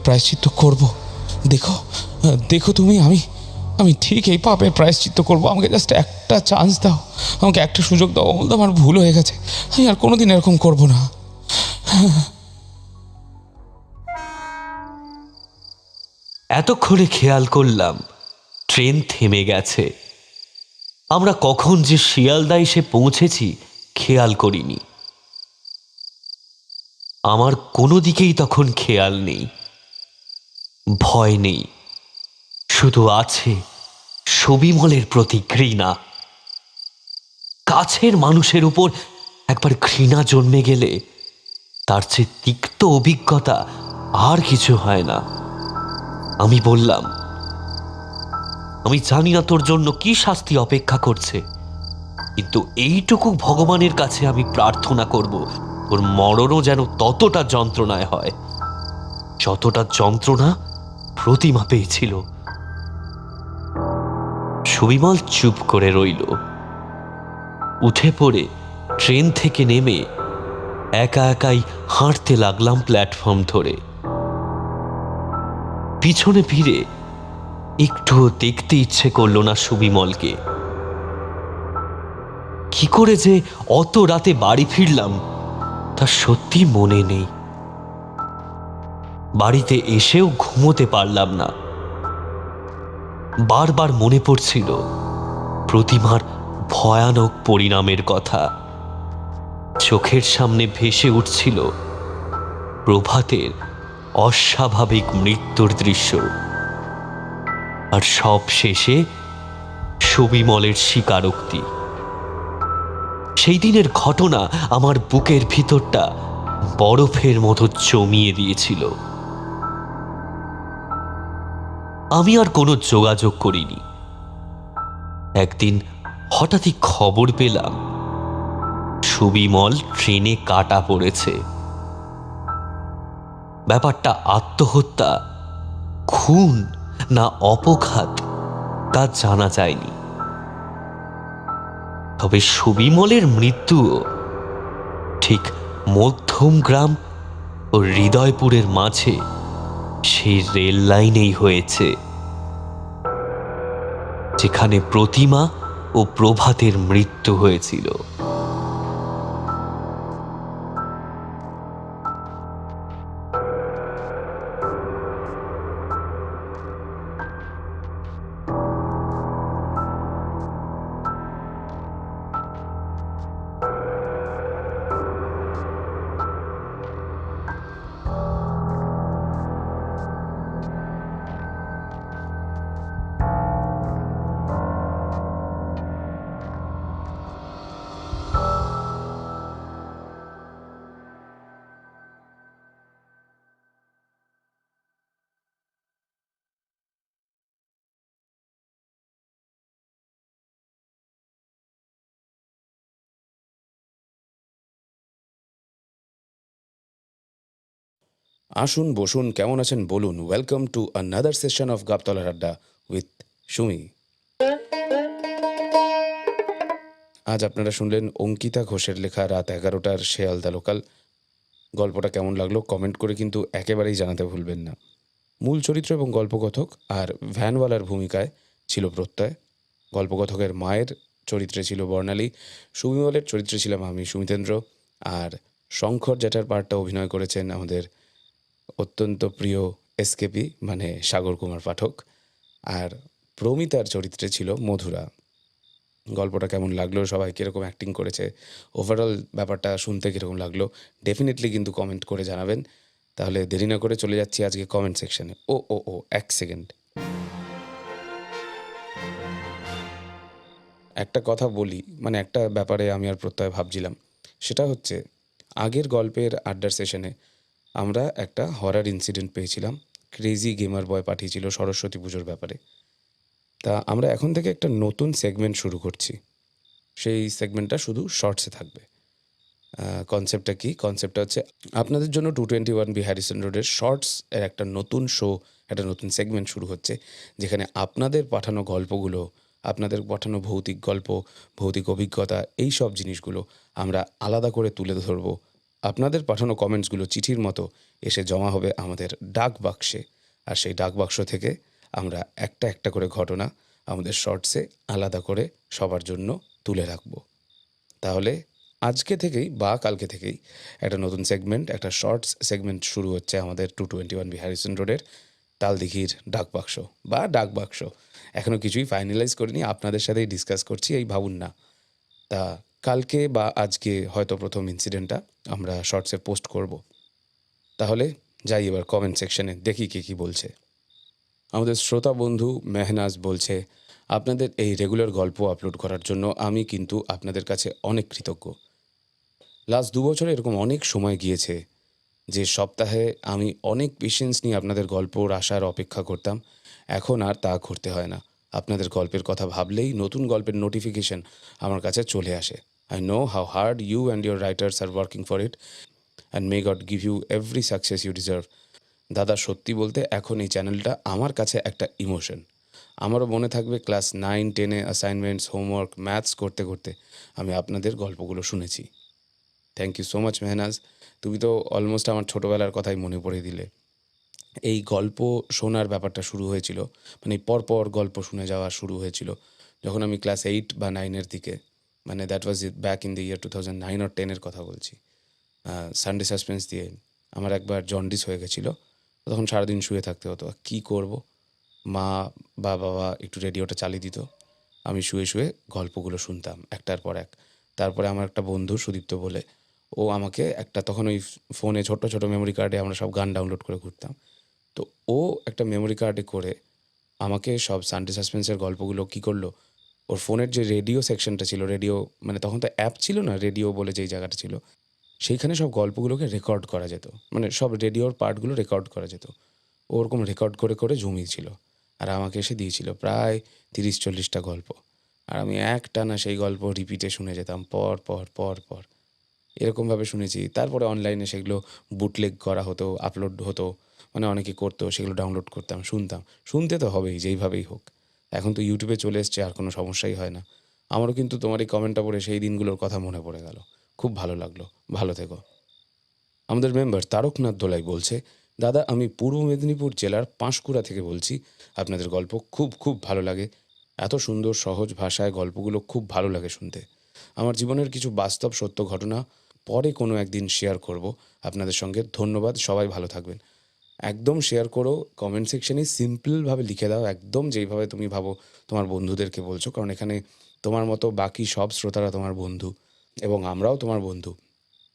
প্রায়শ্চিত্ত করব। দেখো তুমি, আমি ঠিক এই পাপের প্রায়শ্চিত্ত করব। আমাকে জাস্ট একটা চান্স দাও, আমাকে একটা সুযোগ দাও অমলদা। আমার ভুল হয়ে গেছে, আমি আর কোনোদিন এরকম করব না। এতক্ষণে খেয়াল করলাম ট্রেন থেমে গেছে। আমরা কখন যে শিয়ালদা এসে পৌঁছেছি খেয়াল করিনি। আমার কোনো দিকেই তখন খেয়াল নেই, ভয় নেই, শুধু আছে সবিমলের প্রতি ঘৃণা। কাছের মানুষের উপর একবার ঘৃণা জন্মে গেলে তার চেয়ে তিক্ত অভিজ্ঞতা আর কিছু হয় না। আমি বললাম, আমি জানি না তোর জন্য কি শাস্তি অপেক্ষা করছে, কিন্তু এইটুকু ভগবানের কাছে আমি প্রার্থনা করব, তোর মরণও যেন ততটা যন্ত্রণায় হয় যতটা যন্ত্রণা প্রতিমা পেয়েছিল। সুবিমল চুপ করে রইল। উঠে পড়ে ট্রেন থেকে নেমে একা একাই হাঁটতে লাগলাম প্ল্যাটফর্ম ধরে। পিছনে ফিরে একটুও দেখতে ইচ্ছে করল না সুবিমলকে। কি করে যে অত রাতে বাড়ি ফিরলাম তা সত্যি মনে নেই। বাড়িতে এসেও ঘুমোতে পারলাম না। বারবার মনে পড়ছিল প্রতিমার ভয়ানক পরিণামের কথা। চোখের সামনে ভেসে উঠছিল প্রভাতের অস্বাভাবিক মৃত্যুর দৃশ্য, আর সব শেষে সুবিমলের স্বীকারোক্তি। সেই দিনের ঘটনা আমার বুকের ভিতরটা বরফের মতো জমিয়ে দিয়েছিল। আমি আর কোনো যোগাযোগ করিনি। একদিন হঠাৎই খবর পেলাম সুবিমল ট্রেনে কাটা পড়েছে। ব্যাপারটা আত্মহত্যা, খুন না অপঘাত তা জানা যায়নি। তবে সুবিমলের মৃত্যুও ঠিক মধ্যমগ্রাম ও হৃদয়পুরের মাঝে সেই রেল লাইনেই হয়েছে, যেখানে প্রতিমা ও প্রভাতের মৃত্যু হয়েছিল। আসুন বসুন, কেমন আছেন বলুন। Welcome to another session of গাবতলার আড্ডা উইথ সুমি। আজ আপনারা শুনলেন অঙ্কিতা ঘোষের লেখা রাত 11টার শেয়ালদা লোকাল। গল্পটা কেমন লাগলো কমেন্ট করে কিন্তু একেবারেই জানাতে ভুলবেন না। মূল চরিত্র এবং গল্পকথক আর ভ্যানওয়ালার ভূমিকায় ছিল প্রত্যয়। গল্পকথকের মায়ের চরিত্রে ছিল বর্ণালী, সুমিমলের চরিত্রে ছিলাম আমি সুমিতেন্দ্র, আর শঙ্কর জ্যাঠার পার্টটা অভিনয় করেছেন আমাদের অত্যন্ত প্রিয় এসকেপি মানে সাগর কুমার পাঠক, আর প্রমিতার চরিত্রে ছিল মধুরা। গল্পটা কেমন লাগলো, সবাই কীরকম অ্যাক্টিং করেছে, ওভারঅল ব্যাপারটা শুনতে কীরকম লাগলো ডেফিনেটলি কিন্তু কমেন্ট করে জানাবেন। তাহলে দেরি না করে চলে যাচ্ছি আজকে কমেন্ট সেকশনে। ও এক সেকেন্ড, একটা কথা বলি, মানে একটা ব্যাপারে আমি আর প্রত্যয় ভাবছিলাম। সেটা হচ্ছে আগের গল্পের আড্ডার সেশনে আমরা একটা হরার ইনসিডেন্ট পেয়েছিলাম। ক্রেজি গেমার বয় পাঠিয়েছিল সরস্বতী পুজোর ব্যাপারে। তা আমরা এখন থেকে একটা নতুন সেগমেন্ট শুরু করছি। সেই সেগমেন্টটা শুধু শর্টসে থাকবে। কনসেপ্টটা কি? কনসেপ্টটা হচ্ছে আপনাদের জন্য 221B হ্যারিসন রোডের শর্টস এর একটা নতুন শো, একটা নতুন সেগমেন্ট শুরু হচ্ছে, যেখানে আপনাদের পাঠানো গল্পগুলো, আপনাদের পাঠানো ভৌতিক গল্প, ভৌতিক অভিজ্ঞতা, এই সব জিনিসগুলো আমরা আলাদা করে তুলে ধরবো। আপনাদের পাঠানো কমেন্টসগুলো চিঠির মতো এসে জমা হবে আমাদের ডাক বাক্সে, আর সেই ডাক বাক্স থেকে আমরা একটা একটা করে ঘটনা আমাদের শর্টসে আলাদা করে সবার জন্য তুলে রাখবো। তাহলে আজকে থেকেই বা কালকে থেকেই একটা নতুন সেগমেন্ট, একটা শর্টস সেগমেন্ট শুরু হচ্ছে আমাদের 221B হ্যারিসন রোডের তালদিঘির ডাকবাক্স বা ডাকবাক্স। এখনও কিছুই ফাইনালাইজ করিনি, আপনাদের সাথেই ডিসকাস করছি, এই ভাবুন না। তা কালকে বা আজকে হয়তো প্রথম ইনসিডেন্টটা আমরা শর্টসে পোস্ট করব। তাহলে যাই এবার কমেন্ট সেকশনে, দেখি কে কী বলছে। আমাদের শ্রোতা বন্ধু মেহনাজ বলছে, আপনাদের এই রেগুলার গল্প আপলোড করার জন্য আমি কিন্তু আপনাদের কাছে অনেক কৃতজ্ঞ। লাস্ট 2 বছরে এরকম অনেক সময় গিয়েছে যে সপ্তাহে আমি অনেক পেশেন্স নিয়ে আপনাদের গল্পর আসার অপেক্ষা করতাম। এখন আর তা করতে হয় না। আপনাদের গল্পের কথা ভাবলেই নতুন গল্পের নোটিফিকেশন আমার কাছে চলে আসে। I know how hard you and your writers are working for it, and may God give you every success you deserve. দাদা, সত্যি বলতে এখন এই চ্যানেলটা আমার কাছে একটা ইমোশন। আমারও মনে থাকবে ক্লাস 9-10-এ অ্যাসাইনমেন্টস, হোমওয়ার্ক, ম্যাথস করতে করতে আমি আপনাদের গল্পগুলো শুনেছি। Thank you so much Mehnaz, তুমি তো অলমোস্ট আমার ছোটোবেলার কথাই মনে পড়ে দিলে। এই গল্প শোনার ব্যাপারটা শুরু হয়েছিল, মানে পরপর গল্প শুনে যাওয়া শুরু হয়েছিল যখন আমি ক্লাস 8 বা 9-এর দিকে, মানে that was back in the year 2009 or 10-এর কথা বলছি। সানডে সাসপেন্স দিয়ে আমার একবার জন্ডিস হয়ে গেছিলো। তখন সারাদিন শুয়ে থাকতে হতো, কী করব? মা বা বাবা একটু রেডিওটা চালিয়ে দিত, আমি শুয়ে শুয়ে গল্পগুলো শুনতাম একটার পর এক। তারপরে আমার একটা বন্ধু সুদীপ্ত বলে, ও আমাকে একটা, তখন ওই ফোনে ছোট্ট ছোটো মেমোরি কার্ডে আমরা সব গান ডাউনলোড করে ঘুরতাম, তো ও একটা মেমোরি কার্ডে করে আমাকে সব সানডে সাসপেন্সের গল্পগুলো কী করলো, ওর ফোনের যে রেডিও সেকশনটা ছিল, রেডিও মানে তখন তো অ্যাপ ছিল না, রেডিও বলে যেই জায়গাটা ছিল, সেইখানে সব গল্পগুলোকে রেকর্ড করা যেত, মানে সব রেডিওর পার্টগুলো রেকর্ড করা যেত। ওরকম রেকর্ড করে করে জমিয়েছিল আর আমাকে এসে দিয়েছিল প্রায় 30-40টা গল্প। আর আমি একটানা সেই গল্প রিপিটে শুনে যেতাম পর পর পর পর, এরকমভাবে শুনেছি। তারপরে অনলাইনে সেগুলো বুটলেগ করা হতো, আপলোড হতো, মানে অনেকে করতো, সেগুলো ডাউনলোড করতাম, শুনতাম। শুনতে তো হবেই যেইভাবেই হোক। এখন তো ইউটিউবে চলে এসছে, আর কোনো সমস্যাই হয় না। আমারও কিন্তু তোমার এই কমেন্টটা পড়ে সেই দিনগুলোর কথা মনে পড়ে গেল। খুব ভালো লাগলো, ভালো থেকো। আমাদের মেম্বার তারকনাথ দোলাই বলছে, দাদা আমি পূর্ব মেদিনীপুর জেলার পাঁশকুড়া থেকে বলছি, আপনাদের গল্প খুব খুব ভালো লাগে। এত সুন্দর সহজ ভাষায় গল্পগুলো খুব ভালো লাগে শুনতে। আমার জীবনের কিছু বাস্তব সত্য ঘটনা পরে কোনো একদিন শেয়ার করব আপনাদের সঙ্গে। ধন্যবাদ, সবাই ভালো থাকবেন। একদম শেয়ার করো, কমেন্ট সেকশনে সিম্পলভাবে লিখে দাও, একদম যেইভাবে তুমি ভাবো তোমার বন্ধুদেরকে বলছো, কারণ এখানে তোমার মতো বাকি সব শ্রোতারা তোমার বন্ধু এবং আমরাও তোমার বন্ধু।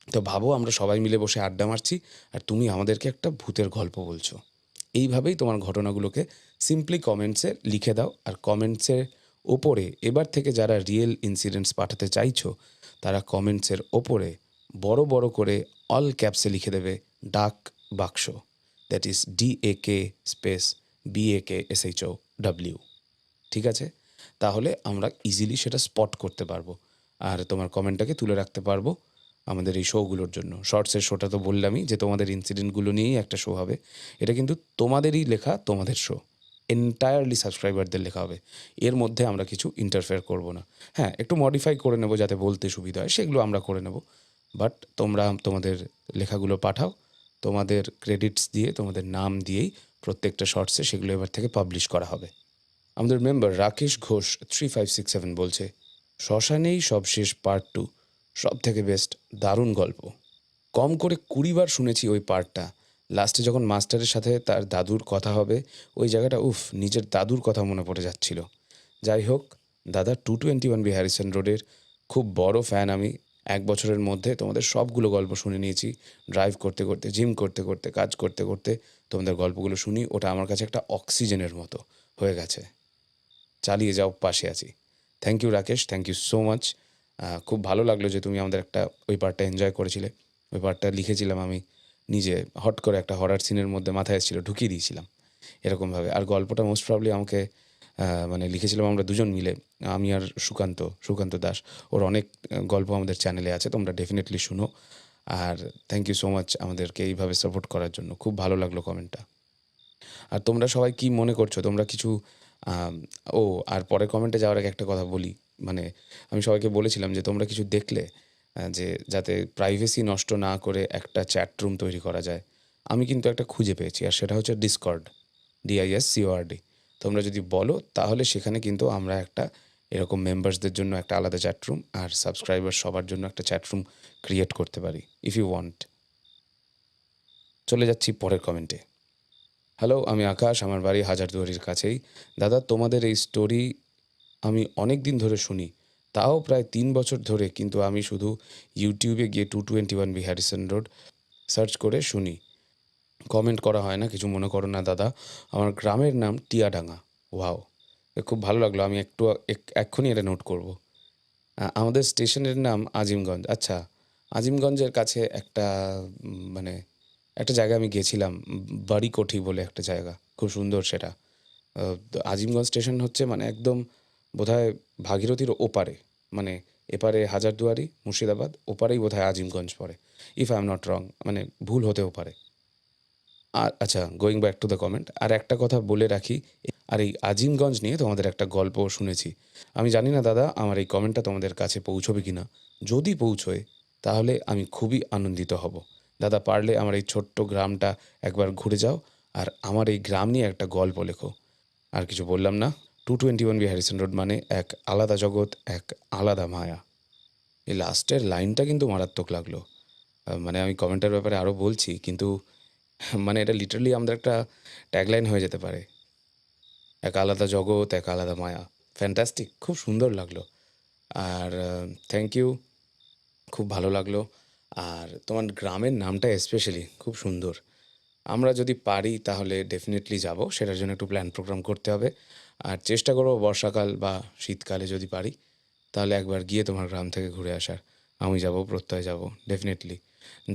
তো ভাবো আমরা সবাই মিলে বসে আড্ডা মারছি আর তুমি আমাদেরকে একটা ভূতের গল্প বলছো। এইভাবেই তোমার ঘটনাগুলোকে সিম্পলি কমেন্টসে লিখে দাও। আর কমেন্টসের ওপরে এবার থেকে যারা রিয়েল ইনসিডেন্টস পাঠাতে চাইছো, তারা কমেন্টসের ওপরে বড় বড় করে অল ক্যাপসে লিখে দেবে ডাক বাক্স, that is DAK space BAKSHOW। ঠিক আছে? তাহলে আমরা ইজিলি সেটা স্পট করতে পারবো আর তোমার কমেন্টটাকে তুলে রাখতে পারবো আমাদের এই শোগুলোর জন্য। শর্টসের শোটা তো বললামই যে তোমাদের ইনসিডেন্টগুলো নিয়েই একটা শো হবে। এটা কিন্তু তোমাদেরই লেখা, তোমাদের শো, এন্টায়ারলি সাবস্ক্রাইবারদের লেখা হবে। এর মধ্যে আমরা কিছু ইন্টারফেয়ার করব না। হ্যাঁ, একটু মডিফাই করে নেব যাতে বলতে সুবিধা হয়, সেগুলো আমরা করে নেব। বাট তোমরা তোমাদের লেখাগুলো পাঠাও, তোমাদের ক্রেডিটস দিয়ে, তোমাদের নাম দিয়েই প্রত্যেকটা শর্টসে সেগুলো এবার থেকে পাবলিশ করা হবে। আমাদের মেম্বার রাকেশ ঘোষ 3567 বলছে, শ্মশানেই সবশেষ পার্ট 2 সব থেকে বেস্ট, দারুণ গল্প। কম করে 20 বার শুনেছি ওই পার্টটা। লাস্টে যখন মাস্টারের সাথে তার দাদুর কথা হবে, ওই জায়গাটা উফ, নিজের দাদুর কথা মনে পড়ে যাচ্ছিল। যাই হোক দাদা, 221B হ্যারিসন রোডের খুব বড় ফ্যান আমি। 1 বছরের মধ্যে তোমাদের সবগুলো গল্প শুনে নিয়েছি। ড্রাইভ করতে করতে, জিম করতে করতে, কাজ করতে করতে তোমাদের গল্পগুলো শুনি। ওটা আমার কাছে একটা অক্সিজেনের মতো হয়ে গেছে। চালিয়ে যাও, পাশে আছি। Thank you Rakesh, thank you so much. খুব ভালো লাগলো যে তুমি আমাদের একটা ওই পার্টটা এনজয় করেছিলে। ওই পার্টটা লিখেছিলাম আমি নিজে, হট করে একটা হরার সিনের মধ্যে মাথায় এসেছিলো, ঢুকিয়ে দিয়েছিলাম এরকমভাবে। আর গল্পটা মোস্ট প্রবলি আমাকে মানে লিখেছিলাম আমরা দুজন মিলে, আমি আর সুকান্ত দাস। ওর অনেক গল্প আমাদের চ্যানেলে আছে, তোমরা ডেফিনেটলি শুনো। আর থ্যাংক ইউ সো মাচ আমাদেরকে এইভাবে সাপোর্ট করার জন্য। খুব ভালো লাগলো কমেন্টটা। আর তোমরা সবাই কি মনে করছো, তোমরা কিছু ও আর পরের কমেন্টে যাওয়ার আগে একটা কথা বলি। মানে আমি সবাইকে বলেছিলাম যে তোমরা কিছু দেখলে যে যাতে প্রাইভেসি নষ্ট না করে একটা চ্যাট রুম তৈরি করা যায়। আমি কিন্তু একটা খুঁজে পেয়েছি, আর সেটা হচ্ছে ডিসকর্ড, DISCORD। তোমরা যদি বলো তাহলে সেখানে কিন্তু আমরা একটা এরকম মেম্বার্সদের জন্য একটা আলাদা চ্যাট রুম আর সাবস্ক্রাইবার সবার জন্য একটা চ্যাট রুম ক্রিয়েট করতে পারি, ইফ ইউ ওয়ান্ট। চলে যাচ্ছি পরের কমেন্টে। হ্যালো, আমি আকাশ, আমার বাড়ি হাজারদুয়ারির কাছেই। দাদা, তোমাদের এই স্টোরি আমি অনেক দিন ধরে শুনি, তাও প্রায় 3 বছর ধরে। কিন্তু আমি শুধু ইউটিউবে গিয়ে 221B হ্যারিসন রোড সার্চ করে শুনি। কমেন্ট করা হয় না, কিছু মনে করো না দাদা। আমার গ্রামের নাম টিয়াডাঙ্গা। ওয়াও, খুব ভালো লাগলো। আমি একটু এক্ষুনি এটা নোট করব। আমাদের স্টেশনের নাম আজিমগঞ্জ। আচ্ছা, আজিমগঞ্জের কাছে একটা মানে একটা জায়গায় আমি গেছিলাম, বাড়িকোঠি বলে একটা জায়গা, খুব সুন্দর সেটা। তো আজিমগঞ্জ স্টেশন হচ্ছে মানে একদম বোধহয় ভাগীরথীর ওপারে, মানে এপারে হাজারদুয়ারি মুর্শিদাবাদ, ওপারেই বোধহয় আজিমগঞ্জ পড়ে, if I am not wrong, মানে ভুল হতেও পারে। আর আচ্ছা, going back to the comment, আর একটা কথা বলে রাখি, আর এই আজিমগঞ্জ নিয়ে তোমাদের একটা গল্প শুনেছি। আমি জানি না দাদা আমার এই কমেন্টটা তোমাদের কাছে পৌঁছবে কি না। যদি পৌঁছয় তাহলে আমি খুবই আনন্দিত হব। দাদা, পারলে আমার এই ছোট্ট গ্রামটা একবার ঘুরে যাও, আর আমার এই গ্রাম নিয়ে একটা গল্প লেখো। আর কিছু বললাম না। 221B হ্যারিসন রোড মানে এক আলাদা জগৎ, এক আলাদা মায়া। এই লাস্টের লাইনটা কিন্তু মারাত্মক লাগলো। মানে আমি কমেন্টের ব্যাপারে আরও বলছি, কিন্তু মানে এটা লিটারালি আমাদের একটা ট্যাগলাইন হয়ে যেতে পারে। এক আলাদা জগৎ, এক আলাদা মায়া। ফ্যান্টাস্টিক, খুব সুন্দর লাগলো। আর থ্যাংক ইউ, খুব ভালো লাগলো। আর তোমার গ্রামের নামটা স্পেশালি খুব সুন্দর। আমরা যদি পারি তাহলে ডেফিনেটলি যাব, সেটার জন্য একটু প্ল্যান প্রোগ্রাম করতে হবে। আর চেষ্টা করবো বর্ষাকাল বা শীতকালে যদি পারি তাহলে একবার গিয়ে তোমার গ্রাম থেকে ঘুরে আসার। আমি যাব, প্রত্যয় যাব, ডেফিনেটলি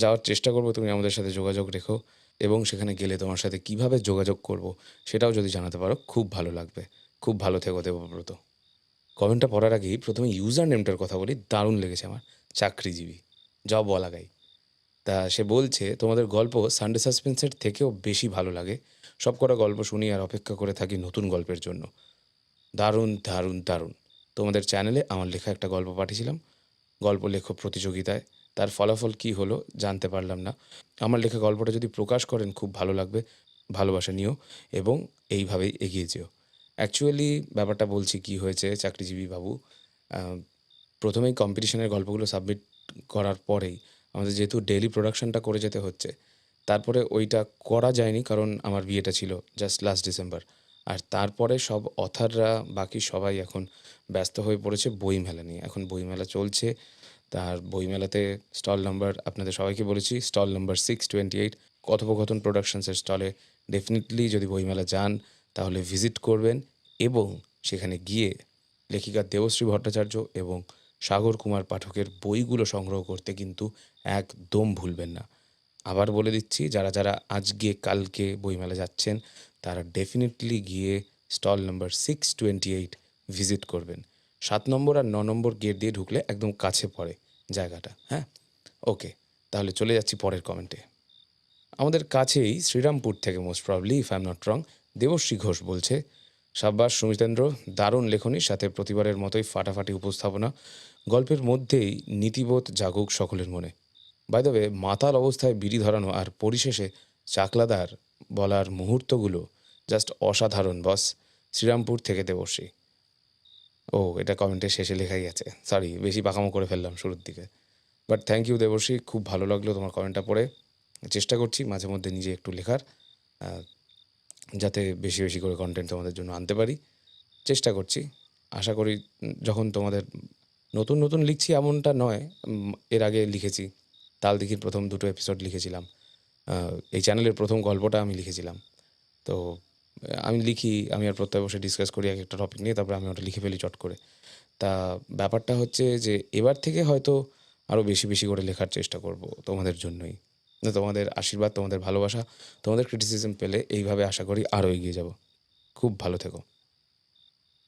যাওয়ার চেষ্টা করব। তুমি আমাদের সাথে যোগাযোগ রেখো, এবং সেখানে গেলে তোমার সাথে কিভাবে যোগাযোগ করব সেটাও যদি জানাতে পারো খুব ভালো লাগবে। খুব ভালো থেকো দেবব্রত। কমেন্টটা পড়ার আগেই প্রথমে ইউজার নেমটার কথা বলি, দারুণ লেগেছে আমার, চাকরিজীবী, জব ওয়ালাগাই। তা সে বলছে তোমাদের গল্প সানডে সাসপেন্সের থেকেও বেশি ভালো লাগে। সব কটা গল্প শুনি আর অপেক্ষা করে থাকি নতুন গল্পের জন্য। দারুণ দারুণ দারুণ। তোমাদের চ্যানেলে আমার লেখা একটা গল্প পাঠিয়েছিলাম গল্প লেখক প্রতিযোগিতায়, তার ফলাফল কি হলো জানতে পারলাম না। আমার লেখা গল্পটা যদি প্রকাশ করেন খুব ভালো লাগবে। ভালোবাসা নিও এবং এইভাবেই এগিয়ে যেও। অ্যাকচুয়ালি ব্যাপারটা বলছি কি হয়েছে চাকরিজীবী বাবু। প্রথমেই কম্পিটিশনের গল্পগুলো সাবমিট করার পরেই আমাদের যেহেতু ডেইলি প্রোডাকশনটা করে যেতে হচ্ছে, তারপরে ওইটা করা যায়নি কারণ আমার বিয়েটা ছিল জাস্ট লাস্ট ডিসেম্বর। আর তারপরে সব অথাররা বাকি সবাই এখন ব্যস্ত হয়ে পড়েছে বইমেলা নিয়ে। এখন বইমেলা চলছে, তার বইমেলাতে স্টল নাম্বার আপনাদের সবাইকে বলেছি, স্টল নাম্বার 628 কথোপকথন প্রোডাকশনসের স্টলে ডেফিনেটলি যদি বইমেলা যান তাহলে ভিজিট করবেন, এবং সেখানে গিয়ে লেখিকা দেবশ্রী ভট্টাচার্য এবং সাগর কুমার পাঠকের বইগুলো সংগ্রহ করতে কিন্তু একদম ভুলবেন না। আবার বলে দিচ্ছি, যারা যারা আজকে কালকে বইমেলা যাচ্ছেন তারা ডেফিনেটলি গিয়ে স্টল নাম্বার 628 ভিজিট করবেন। 7 নম্বর আর 9 নম্বর গেট দিয়ে ঢুকলে একদম কাছে পড়ে জায়গাটা। হ্যাঁ, ওকে, তাহলে চলে যাচ্ছি পরের কমেন্টে। আমাদের কাছেই শ্রীরামপুর থেকে most probably, if I am not রং, দেবশ্রী ঘোষ বলছে, সাব্বাস সুমিতেন্দ্র, দারুণ লেখনী, সাথে প্রতিবারের মতোই ফাটাফাটি উপস্থাপনা, গল্পের মধ্যেই নীতিবোধ জাগুক সকলের মনে। বাই দ্য ওয়ে, মাতাল অবস্থায় বিড়ি ধরানো আর পরিশেষে চাকলাদার বলার মুহূর্তগুলো জাস্ট অসাধারণ বস। শ্রীরামপুর থেকে দেবশ্রী। ও, এটা কমেন্টের শেষে লেখাই আছে, সরি বেশি পাকামো করে ফেললাম শুরুর দিকে, বাট থ্যাংক ইউ দেবশ্রী, খুব ভালো লাগলো তোমার কমেন্টটা পড়ে। চেষ্টা করছি মাঝে মধ্যে নিজে একটু লেখার, যাতে বেশি বেশি করে কন্টেন্ট তোমাদের জন্য আনতে পারি। চেষ্টা করছি, আশা করি যখন তোমাদের নতুন নতুন লিখছি এমনটা নয়, এর আগে লিখেছি, তালদিঘির প্রথম 2টো এপিসোড লিখেছিলাম, এই চ্যানেলের প্রথম গল্পটা আমি লিখেছিলাম। তো আমি লিখি, আমি আর প্রত্যয় বসে ডিসকাস করি এক একটা টপিক নিয়ে, তারপরে আমি ওটা লিখে ফেলি চট করে। তা ব্যাপারটা হচ্ছে যে এবার থেকে হয়তো আরও বেশি বেশি করে লেখার চেষ্টা করব তোমাদের জন্যই। তোমাদের আশীর্বাদ, তোমাদের ভালোবাসা, তোমাদের ক্রিটিসিজম পেলে এইভাবে আশা করি আরও এগিয়ে যাব। খুব ভালো থেকো।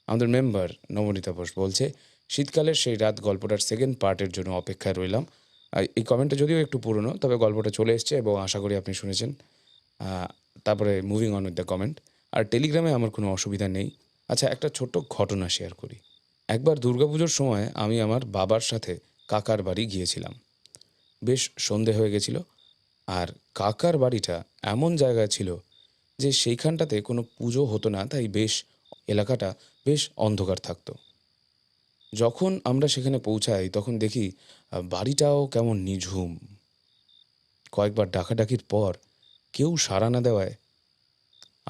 আমাদের মেম্বার নবনীতা বোস বলছে, শীতকালের সেই রাত গল্পটার সেকেন্ড পার্টের জন্য অপেক্ষায় রইলাম। এই কমেন্টটা যদিও একটু পুরনো, তবে গল্পটা চলে এসছে এবং আশা করি আপনি শুনেছেন। তারপরে moving on with the comment. আর টেলিগ্রামে আমার কোনো অসুবিধা নেই। আচ্ছা, একটা ছোট্ট ঘটনা শেয়ার করি। একবার দুর্গাপুজোর সময় আমি আমার বাবার সাথে কাকার বাড়ি গিয়েছিলাম। বেশ সন্ধে হয়ে গেছিল, আর কাকার বাড়িটা এমন জায়গায় ছিল যে সেইখানটাতে কোনো পুজো হতো না, তাই এলাকাটা বেশ অন্ধকার থাকতো। যখন আমরা সেখানে পৌঁছাই তখন দেখি বাড়িটাও কেমন নিঝুম। কয়েকবার ডাকাডাকির পর কেউ সাড়া না দেওয়ায়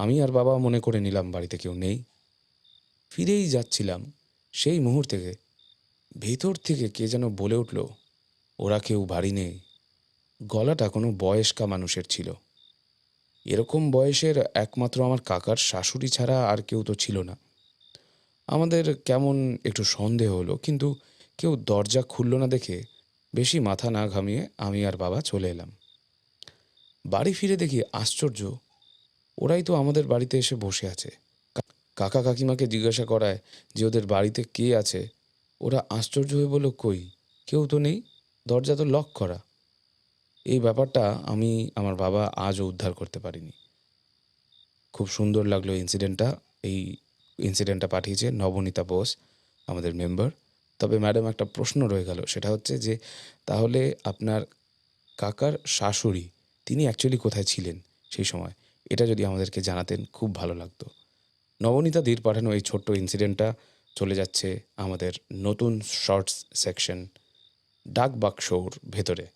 আমি আর বাবা মনে করে নিলাম বাড়িতে কেউ নেই। ফিরেই যাচ্ছিলাম, সেই মুহূর্তে ভেতর থেকে কে যেন বলে উঠল, ওরা কেউ বাড়ি নেই। গলাটা কোনো বয়স্কা মানুষের ছিল। এরকম বয়সের একমাত্র আমার কাকার শাশুড়ি ছাড়া আর কেউ তো ছিল না। আমাদের কেমন একটু সন্দেহ হলো, কিন্তু কেউ দরজা খুলল না দেখে বেশি মাথা না ঘামিয়ে আমি আর বাবা চলে এলাম। বাড়ি ফিরে দেখি আশ্চর্য, ওরাই তো আমাদের বাড়িতে এসে বসে আছে। কাকা কাকিমাকে জিজ্ঞাসা করায় যে ওদের বাড়িতে কে আছে, ওরা আশ্চর্য হয়ে বলল, কই কেউ তো নেই, দরজা তো লক করা। এই ব্যাপারটা আমি আমার বাবা আজও উদ্ধার করতে পারিনি। খুব সুন্দর লাগলো ইনসিডেন্টটা। এই ইনসিডেন্টটা পাঠিয়েছে নবনীতা বোস, আমাদের মেম্বার। তবে ম্যাডাম, একটা প্রশ্ন রয়ে গেল, সেটা হচ্ছে যে তাহলে আপনার কাকার শাশুড়ি তিনি অ্যাকচুয়ালি কোথায় ছিলেন সেই সময়, এটা যদি আমাদেরকে জানাতেন খুব ভালো লাগতো। নবনীতা দির পাঠানো এই ছোট্ট ইনসিডেন্টটা চলে যাচ্ছে আমাদের নতুন শর্টস সেকশন ডাক বাক্সর ভেতরে।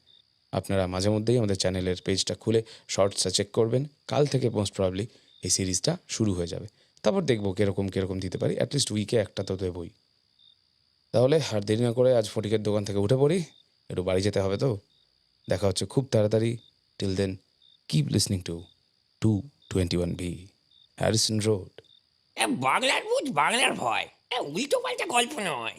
আপনারা মাঝে মধ্যেই আমাদের চ্যানেলের পেজটা খুলে শর্টসটা চেক করবেন। কাল থেকে মোস্ট প্রবাবলি এই সিরিজটা শুরু হয়ে যাবে। তারপর দেখবো কীরকম দিতে পারি, অ্যাটলিস্ট উইকে একটা তো দেবই। তাহলে আর দেরি না করে আজ ফটিকের দোকান থেকে উঠে পড়ি, একটু বাড়ি যেতে হবে তো। দেখা হচ্ছে খুব তাড়াতাড়ি। Till then, keep listening to 221B Harrison Road. বাংলার ভূত বাংলার ভয়, উল্টো পাল্টা গল্প নয়।